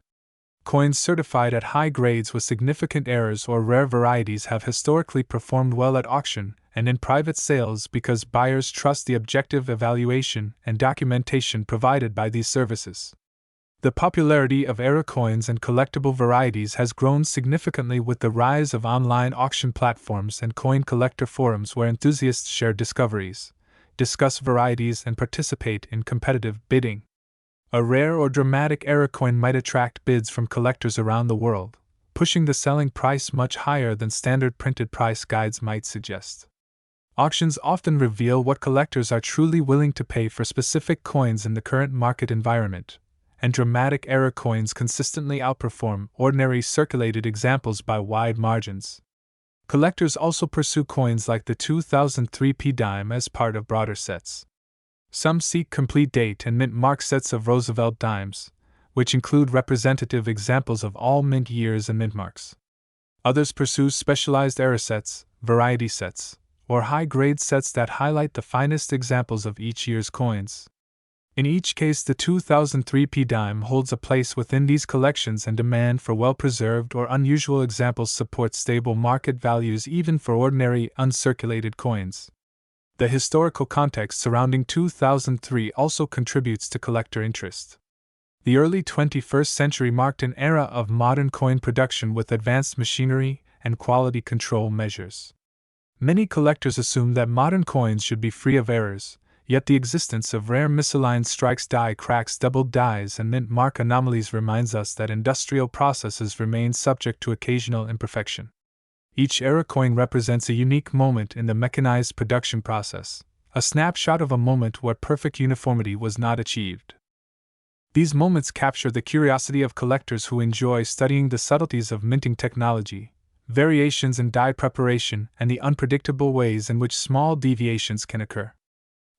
S1: Coins certified at high grades with significant errors or rare varieties have historically performed well at auction and in private sales because buyers trust the objective evaluation and documentation provided by these services. The popularity of error coins and collectible varieties has grown significantly with the rise of online auction platforms and coin collector forums where enthusiasts share discoveries, discuss varieties, and participate in competitive bidding. A rare or dramatic error coin might attract bids from collectors around the world, pushing the selling price much higher than standard printed price guides might suggest. Auctions often reveal what collectors are truly willing to pay for specific coins in the current market environment, and dramatic error coins consistently outperform ordinary circulated examples by wide margins. Collectors also pursue coins like the 2003 P dime as part of broader sets. Some seek complete date and mint mark sets of Roosevelt dimes, which include representative examples of all mint years and mint marks. Others pursue specialized error sets, variety sets, or high-grade sets that highlight the finest examples of each year's coins. In each case, the 2003 P dime holds a place within these collections, and demand for well-preserved or unusual examples supports stable market values even for ordinary, uncirculated coins. The historical context surrounding 2003 also contributes to collector interest. The early 21st century marked an era of modern coin production with advanced machinery and quality control measures. Many collectors assume that modern coins should be free of errors, yet the existence of rare misaligned strikes, die cracks, doubled dies, and mint mark anomalies reminds us that industrial processes remain subject to occasional imperfection. Each error coin represents a unique moment in the mechanized production process, a snapshot of a moment where perfect uniformity was not achieved. These moments capture the curiosity of collectors who enjoy studying the subtleties of minting technology, variations in die preparation, and the unpredictable ways in which small deviations can occur.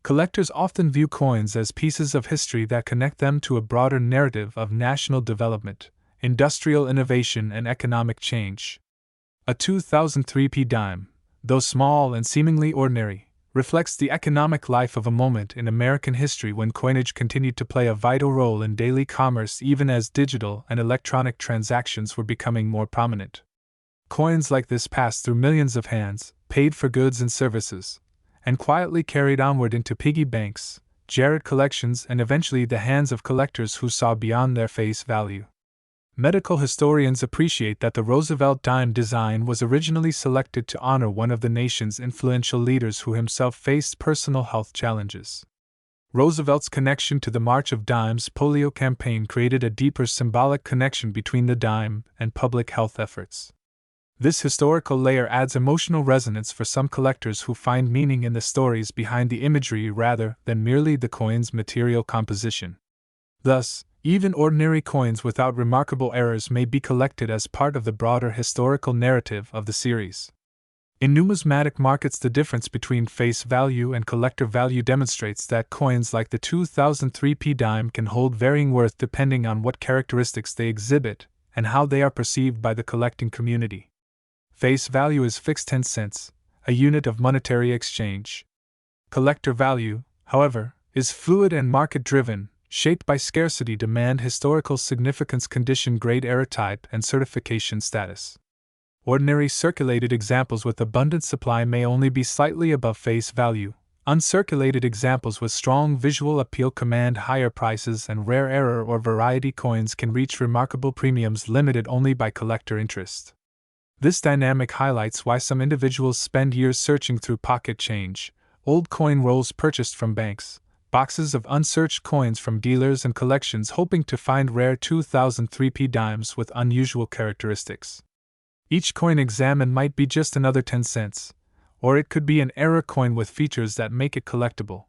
S1: Collectors often view coins as pieces of history that connect them to a broader narrative of national development, industrial innovation, and economic change. A 2003 P dime, though small and seemingly ordinary, reflects the economic life of a moment in American history when coinage continued to play a vital role in daily commerce even as digital and electronic transactions were becoming more prominent. Coins like this passed through millions of hands, paid for goods and services, and quietly carried onward into piggy banks, jarred collections, and eventually the hands of collectors who saw beyond their face value. Medical historians appreciate that the Roosevelt dime design was originally selected to honor one of the nation's influential leaders who himself faced personal health challenges. Roosevelt's connection to the March of Dimes polio campaign created a deeper symbolic connection between the dime and public health efforts. This historical layer adds emotional resonance for some collectors who find meaning in the stories behind the imagery rather than merely the coin's material composition. Thus, even ordinary coins without remarkable errors may be collected as part of the broader historical narrative of the series. In numismatic markets, the difference between face value and collector value demonstrates that coins like the 2003p dime can hold varying worth depending on what characteristics they exhibit and how they are perceived by the collecting community. Face value is fixed 10 cents, a unit of monetary exchange. Collector value, however, is fluid and market-driven, shaped by scarcity demand, historical significance, condition, grade, error type, and certification status. Ordinary circulated examples with abundant supply may only be slightly above face value. Uncirculated examples with strong visual appeal command higher prices, and rare error or variety coins can reach remarkable premiums limited only by collector interest. This dynamic highlights why some individuals spend years searching through pocket change, old coin rolls purchased from banks, boxes of unsearched coins from dealers, and collections hoping to find rare 2003p dimes with unusual characteristics. Each coin examined might be just another 10 cents, or it could be an error coin with features that make it collectible.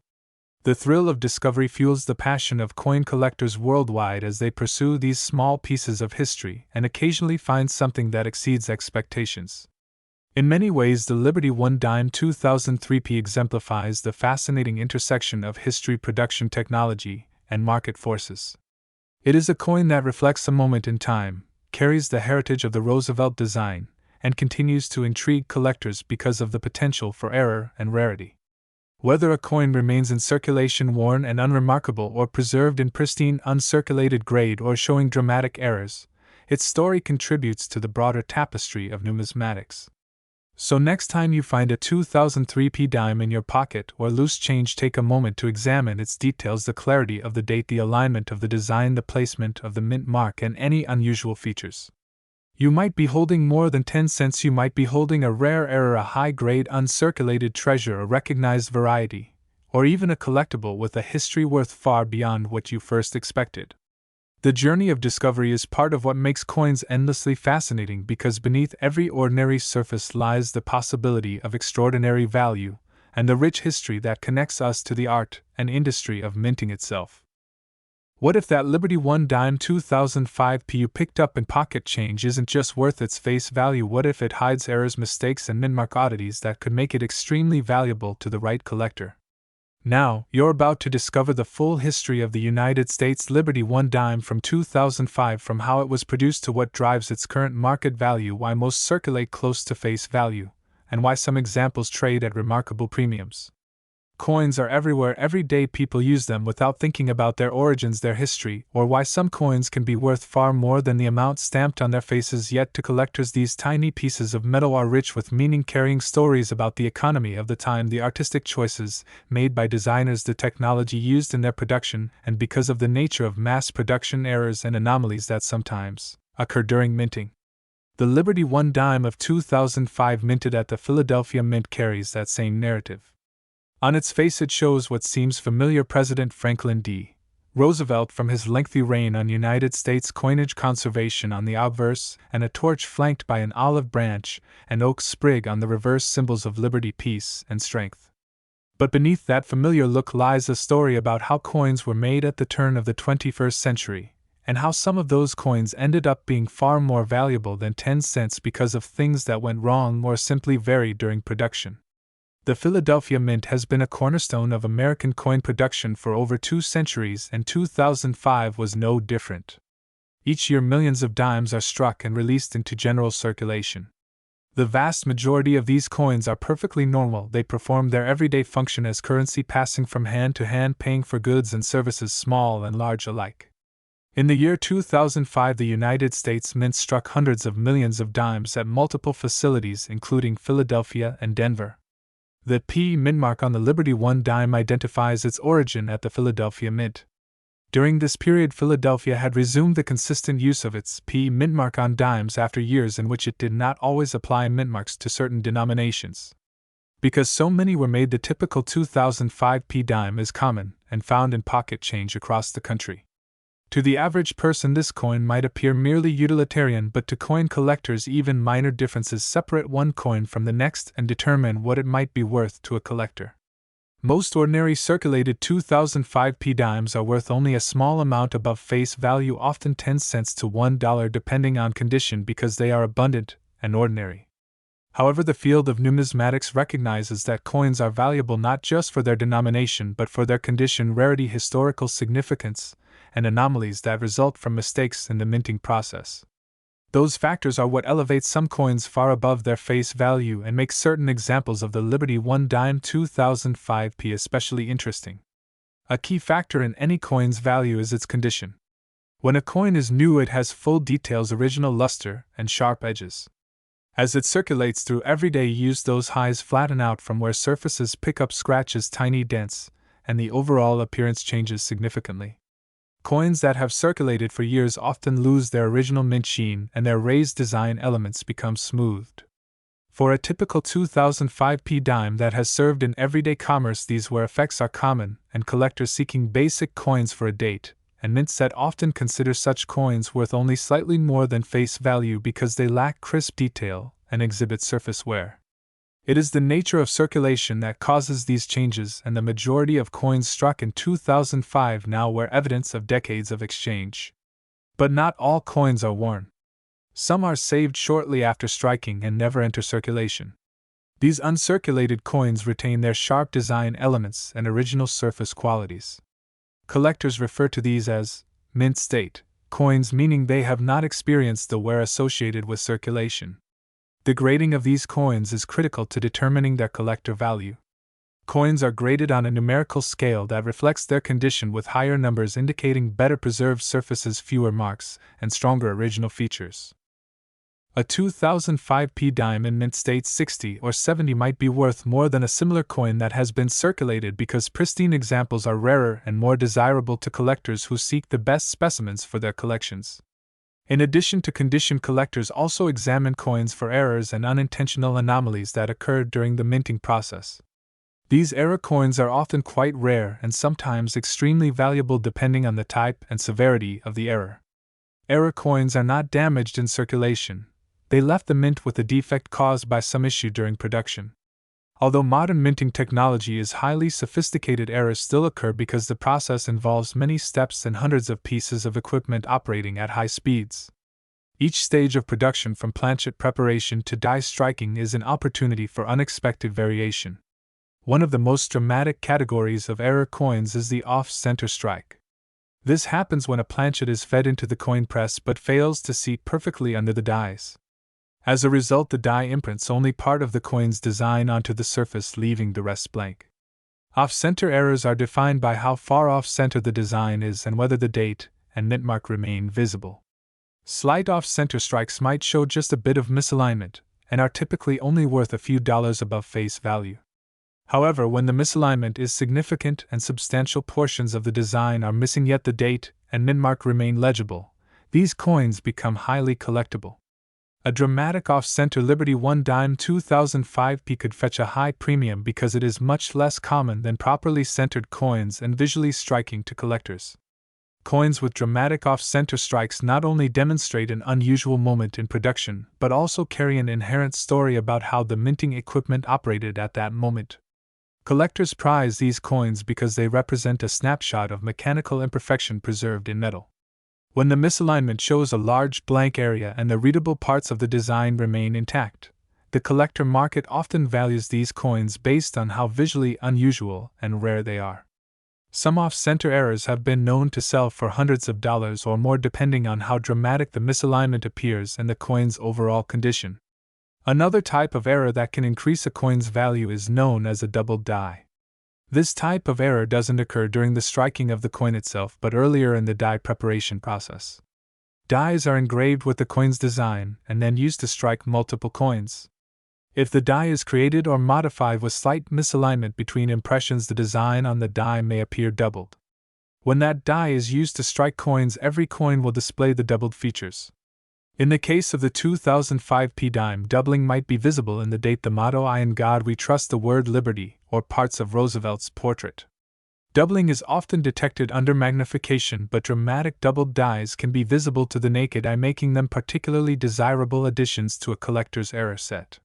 S1: The thrill of discovery fuels the passion of coin collectors worldwide as they pursue these small pieces of history and occasionally find something that exceeds expectations. In many ways, the Liberty One Dime 2003p exemplifies the fascinating intersection of history, production technology, and market forces. It is a coin that reflects a moment in time, carries the heritage of the Roosevelt design, and continues to intrigue collectors because of the potential for error and rarity. Whether a coin remains in circulation worn and unremarkable or preserved in pristine uncirculated grade or showing dramatic errors, its story contributes to the broader tapestry of numismatics. So next time you find a 2003p dime in your pocket or loose change, take a moment to examine its details, the clarity of the date, the alignment of the design, the placement of the mint mark, and any unusual features. You might be holding more than 10 cents, you might be holding a rare error, a high-grade uncirculated treasure, a recognized variety, or even a collectible with a history worth far beyond what you first expected. The journey of discovery is part of what makes coins endlessly fascinating, because beneath every ordinary surface lies the possibility of extraordinary value and the rich history that connects us to the art and industry of minting itself. What if that Liberty One Dime 2005p you picked up in pocket change isn't just worth its face value? What if it hides errors, mistakes, and mintmark oddities that could make it extremely valuable to the right collector? Now, you're about to discover the full history of the United States Liberty One Dime from 2005, from how it was produced to what drives its current market value, why most circulate close to face value, and why some examples trade at remarkable premiums. Coins are everywhere. Every day people use them without thinking about their origins, their history, or why some coins can be worth far more than the amount stamped on their faces. Yet to collectors, these tiny pieces of metal are rich with meaning, carrying stories about the economy of the time, the artistic choices made by designers, the technology used in their production, and because of the nature of mass production, errors and anomalies that sometimes occur during minting. The Liberty One Dime of 2005, minted at the Philadelphia Mint, carries that same narrative. On its face it shows what seems familiar: President Franklin D. Roosevelt from his lengthy reign on United States coinage conservation on the obverse, and a torch flanked by an olive branch and oak sprig on the reverse, symbols of liberty, peace, and strength. But beneath that familiar look lies a story about how coins were made at the turn of the 21st century, and how some of those coins ended up being far more valuable than 10 cents because of things that went wrong or simply varied during production. The Philadelphia Mint has been a cornerstone of American coin production for over 2 centuries, and 2005 was no different. Each year millions of dimes are struck and released into general circulation. The vast majority of these coins are perfectly normal. They perform their everyday function as currency, passing from hand to hand, paying for goods and services small and large alike. In the year 2005, the United States Mint struck hundreds of millions of dimes at multiple facilities, including Philadelphia and Denver. The P mintmark on the Liberty One Dime identifies its origin at the Philadelphia Mint. During this period, Philadelphia had resumed the consistent use of its P mint mark on dimes after years in which it did not always apply mint marks to certain denominations. Because so many were made, the typical 2005 P dime is common and found in pocket change across the country. To the average person, this coin might appear merely utilitarian, but to coin collectors, even minor differences separate one coin from the next and determine what it might be worth to a collector. Most ordinary circulated 2005 P dimes are worth only a small amount above face value, often 10 cents to $1 depending on condition, because they are abundant and ordinary. However, the field of numismatics recognizes that coins are valuable not just for their denomination but for their condition, rarity, historical significance, and anomalies that result from mistakes in the minting process. Those factors are what elevate some coins far above their face value and make certain examples of the Liberty 1 dime 2005 P especially interesting. A key factor in any coin's value is its condition. When a coin is new, it has full details, original luster, and sharp edges. As it circulates through everyday use, those highs flatten out from where surfaces pick up scratches, tiny dents, and the overall appearance changes significantly. Coins that have circulated for years often lose their original mint sheen and their raised design elements become smoothed. For a typical 2005 P dime that has served in everyday commerce, these wear effects are common, and collectors seeking basic coins for a date and mint set often consider such coins worth only slightly more than face value because they lack crisp detail and exhibit surface wear. It is the nature of circulation that causes these changes, and the majority of coins struck in 2005 now wear evidence of decades of exchange. But not all coins are worn. Some are saved shortly after striking and never enter circulation. These uncirculated coins retain their sharp design elements and original surface qualities. Collectors refer to these as mint state coins, meaning they have not experienced the wear associated with circulation. The grading of these coins is critical to determining their collector value. Coins are graded on a numerical scale that reflects their condition, with higher numbers indicating better preserved surfaces, fewer marks, and stronger original features. A 2005 P dime in mint state 60 or 70 might be worth more than a similar coin that has been circulated because pristine examples are rarer and more desirable to collectors who seek the best specimens for their collections. In addition to condition, collectors also examine coins for errors and unintentional anomalies that occurred during the minting process. These error coins are often quite rare and sometimes extremely valuable depending on the type and severity of the error. Error coins are not damaged in circulation. They left the mint with a defect caused by some issue during production. Although modern minting technology is highly sophisticated, errors still occur because the process involves many steps and hundreds of pieces of equipment operating at high speeds. Each stage of production, from planchet preparation to die striking, is an opportunity for unexpected variation. One of the most dramatic categories of error coins is the off-center strike. This happens when a planchet is fed into the coin press but fails to seat perfectly under the dies. As a result, the die imprints only part of the coin's design onto the surface, leaving the rest blank. Off-center errors are defined by how far off-center the design is and whether the date and mint mark remain visible. Slight off-center strikes might show just a bit of misalignment and are typically only worth a few dollars above face value. However, when the misalignment is significant and substantial portions of the design are missing yet the date and mint mark remain legible, these coins become highly collectible. A dramatic off-center Liberty 1 dime 2005 P could fetch a high premium because it is much less common than properly centered coins and visually striking to collectors. Coins with dramatic off-center strikes not only demonstrate an unusual moment in production but also carry an inherent story about how the minting equipment operated at that moment. Collectors prize these coins because they represent a snapshot of mechanical imperfection preserved in metal. When the misalignment shows a large blank area and the readable parts of the design remain intact, the collector market often values these coins based on how visually unusual and rare they are. Some off-center errors have been known to sell for hundreds of dollars or more depending on how dramatic the misalignment appears and the coin's overall condition. Another type of error that can increase a coin's value is known as a doubled die. This type of error doesn't occur during the striking of the coin itself but earlier in the die preparation process. Dies are engraved with the coin's design and then used to strike multiple coins. If the die is created or modified with slight misalignment between impressions, the design on the die may appear doubled. When that die is used to strike coins, every coin will display the doubled features. In the case of the 2005p dime, doubling might be visible in the date, the motto "I in God we trust," the word liberty, or parts of Roosevelt's portrait. Doubling is often detected under magnification, but dramatic doubled dies can be visible to the naked eye, making them particularly desirable additions to a collector's error set.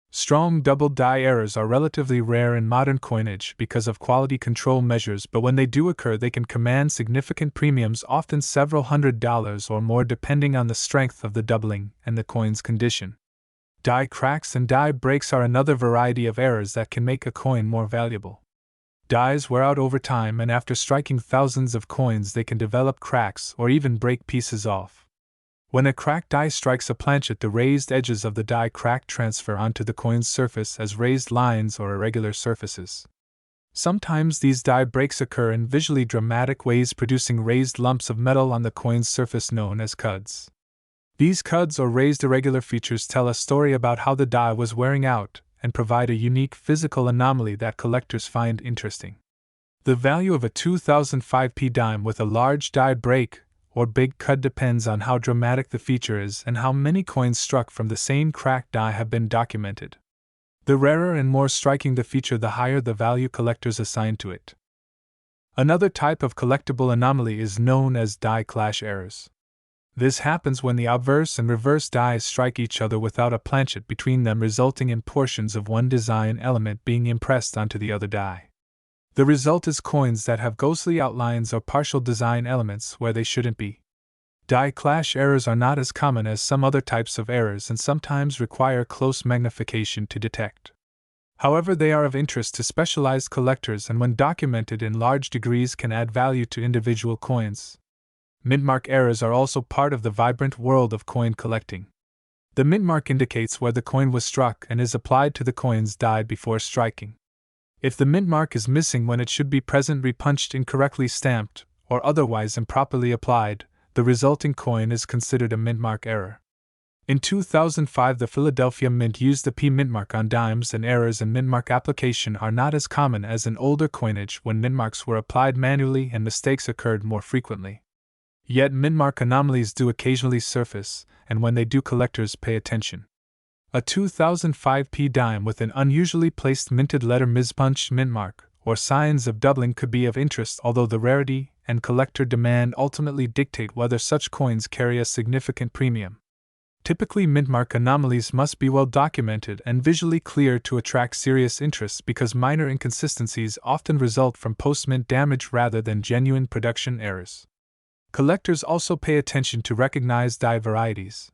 S1: Strong double die errors are relatively rare in modern coinage because of quality control measures, but when they do occur, they can command significant premiums, often several $100s or more, depending on the strength of the doubling and the coin's condition. Die cracks and die breaks are another variety of errors that can make a coin more valuable. Dies wear out over time, and after striking thousands of coins, they can develop cracks or even break pieces off. When a cracked die strikes a planchet, the raised edges of the die crack transfer onto the coin's surface as raised lines or irregular surfaces. Sometimes these die breaks occur in visually dramatic ways, producing raised lumps of metal on the coin's surface known as cuds. These cuds or raised irregular features tell a story about how the die was wearing out and provide a unique physical anomaly that collectors find interesting. The value of a 2005p dime with a large die break or big cud depends on how dramatic the feature is and how many coins struck from the same cracked die have been documented. The rarer and more striking the feature, the higher the value collectors assign to it. Another type of collectible anomaly is known as die clash errors. This happens when the obverse and reverse dies strike each other without a planchet between them, resulting in portions of one design element being impressed onto the other die. The result is coins that have ghostly outlines or partial design elements where they shouldn't be. Die clash errors are not as common as some other types of errors and sometimes require close magnification to detect. However, they are of interest to specialized collectors and, when documented in large degrees, can add value to individual coins. Mintmark errors are also part of the vibrant world of coin collecting. The mintmark indicates where the coin was struck and is applied to the coins died before striking. If the mintmark is missing when it should be present, repunched, incorrectly stamped, or otherwise improperly applied, the resulting coin is considered a mintmark error. In 2005, the Philadelphia Mint used the P mintmark on dimes, and errors in mintmark application are not as common as in older coinage when mintmarks were applied manually and mistakes occurred more frequently. Yet mintmark anomalies do occasionally surface, and when they do, collectors pay attention. A 2005p dime with an unusually placed minted letter mispunched mintmark, or signs of doubling, could be of interest, although the rarity and collector demand ultimately dictate whether such coins carry a significant premium. Typically, mintmark anomalies must be well documented and visually clear to attract serious interest, because minor inconsistencies often result from post-mint damage rather than genuine production errors. Collectors also pay attention to recognized die varieties.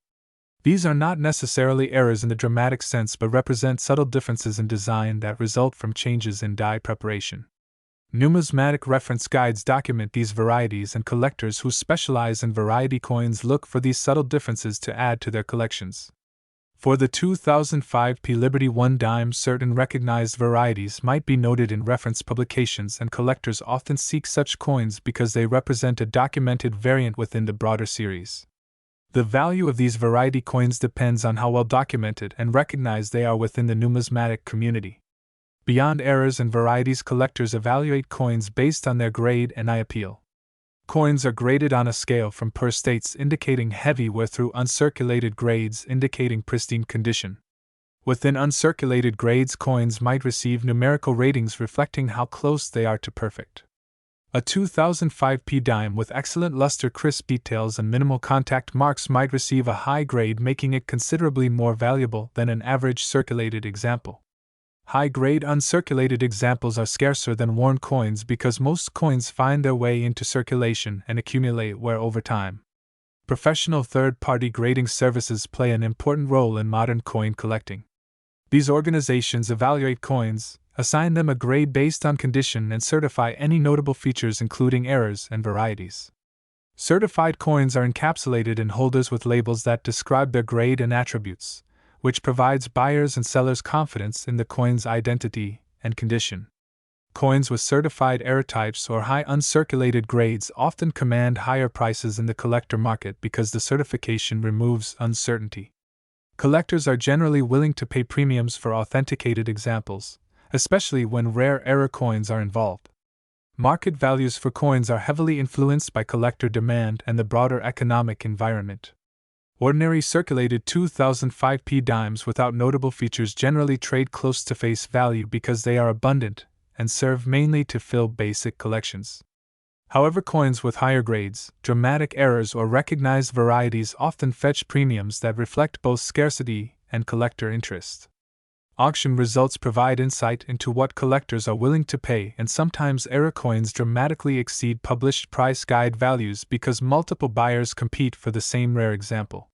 S1: These are not necessarily errors in the dramatic sense, but represent subtle differences in design that result from changes in die preparation. Numismatic reference guides document these varieties, and collectors who specialize in variety coins look for these subtle differences to add to their collections. For the 2005p Liberty 1 dime, certain recognized varieties might be noted in reference publications, and collectors often seek such coins because they represent a documented variant within the broader series. The value of these variety coins depends on how well documented and recognized they are within the numismatic community. Beyond errors and varieties, collectors evaluate coins based on their grade and eye appeal. Coins are graded on a scale from per states indicating heavy wear through uncirculated grades indicating pristine condition. Within uncirculated grades, coins might receive numerical ratings reflecting how close they are to perfect. A 2005p dime with excellent luster, crisp details, and minimal contact marks might receive a high grade, making it considerably more valuable than an average circulated example. High-grade uncirculated examples are scarcer than worn coins because most coins find their way into circulation and accumulate wear over time. Professional third-party grading services play an important role in modern coin collecting. These organizations evaluate coins, assign them a grade based on condition, and certify any notable features including errors and varieties. Certified coins are encapsulated in holders with labels that describe their grade and attributes, which provides buyers and sellers confidence in the coin's identity and condition. Coins with certified error types or high uncirculated grades often command higher prices in the collector market because the certification removes uncertainty. Collectors are generally willing to pay premiums for authenticated examples, especially when rare error coins are involved. Market values for coins are heavily influenced by collector demand and the broader economic environment. Ordinary circulated 2005p dimes without notable features generally trade close to face value because they are abundant and serve mainly to fill basic collections. However, coins with higher grades, dramatic errors, or recognized varieties often fetch premiums that reflect both scarcity and collector interest. Auction results provide insight into what collectors are willing to pay, and sometimes error coins dramatically exceed published price guide values because multiple buyers compete for the same rare example.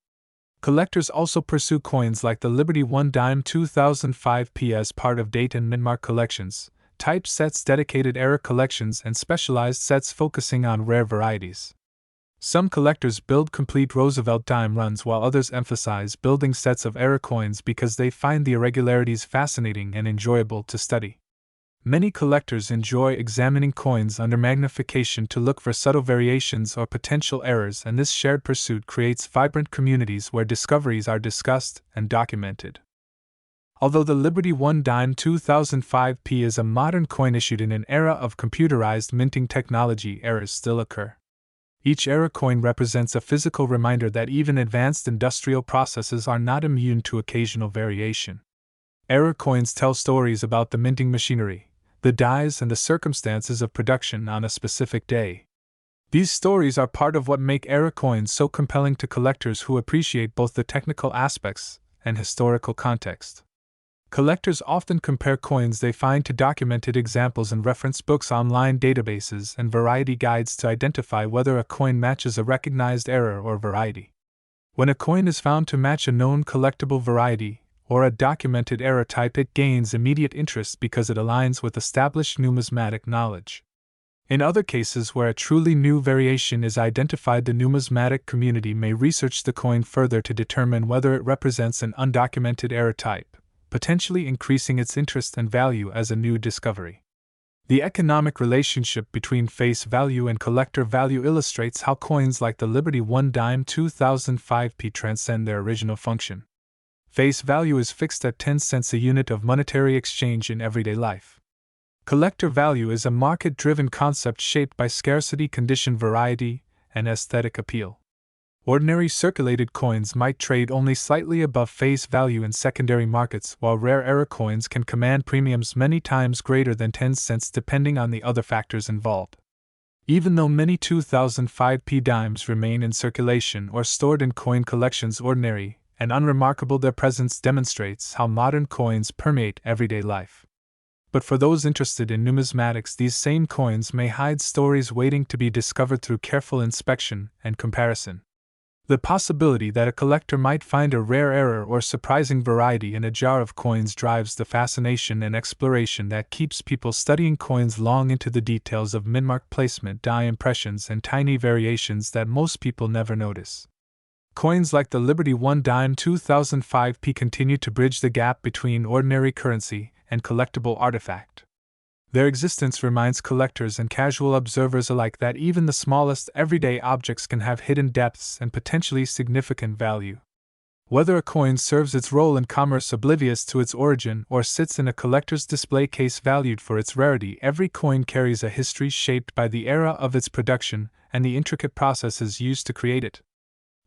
S1: Collectors also pursue coins like the Liberty 1 dime 2005p as part of date and mid-mark collections, type sets, dedicated error collections, and specialized sets focusing on rare varieties. Some collectors build complete Roosevelt dime runs while others emphasize building sets of error coins because they find the irregularities fascinating and enjoyable to study. Many collectors enjoy examining coins under magnification to look for subtle variations or potential errors, and this shared pursuit creates vibrant communities where discoveries are discussed and documented. Although the Liberty 1 dime 2005p is a modern coin issued in an era of computerized minting technology, errors still occur. Each error coin represents a physical reminder that even advanced industrial processes are not immune to occasional variation. Error coins tell stories about the minting machinery, the dies, and the circumstances of production on a specific day. These stories are part of what make error coins so compelling to collectors who appreciate both the technical aspects and historical context. Collectors often compare coins they find to documented examples in reference books, online databases, and variety guides to identify whether a coin matches a recognized error or variety. When a coin is found to match a known collectible variety or a documented error type, it gains immediate interest because it aligns with established numismatic knowledge. In other cases where a truly new variation is identified, the numismatic community may research the coin further to determine whether it represents an undocumented error type, potentially increasing its interest and value as a new discovery. The economic relationship between face value and collector value illustrates how coins like the Liberty 1 dime 2005p transcend their original function. Face value is fixed at 10 cents a unit of monetary exchange in everyday life. Collector value is a market-driven concept shaped by scarcity, condition, variety, and aesthetic appeal. Ordinary circulated coins might trade only slightly above face value in secondary markets, while rare error coins can command premiums many times greater than 10 cents depending on the other factors involved. Even though many 2005p dimes remain in circulation or stored in coin collections, ordinary and unremarkable, their presence demonstrates how modern coins permeate everyday life. But for those interested in numismatics, these same coins may hide stories waiting to be discovered through careful inspection and comparison. The possibility that a collector might find a rare error or surprising variety in a jar of coins drives the fascination and exploration that keeps people studying coins long into the details of minmark placement, die impressions, and tiny variations that most people never notice. Coins like the Liberty 1 dime 2005p continue to bridge the gap between ordinary currency and collectible artifact. Their existence reminds collectors and casual observers alike that even the smallest everyday objects can have hidden depths and potentially significant value. Whether a coin serves its role in commerce oblivious to its origin or sits in a collector's display case valued for its rarity, every coin carries a history shaped by the era of its production and the intricate processes used to create it.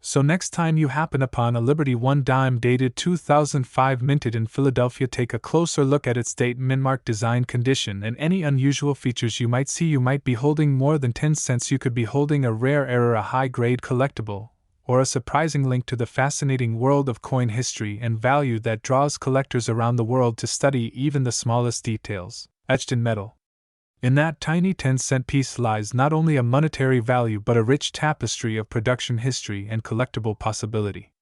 S1: So next time you happen upon a Liberty 1 dime dated 2005 minted in Philadelphia, take a closer look at its date, minmark, design, condition, and any unusual features you might see. You might be holding more than 10 cents. You could be holding a rare error, a high-grade collectible, or a surprising link to the fascinating world of coin history and value that draws collectors around the world to study even the smallest details, etched in metal. In that tiny 10-cent piece lies not only a monetary value but a rich tapestry of production history and collectible possibility.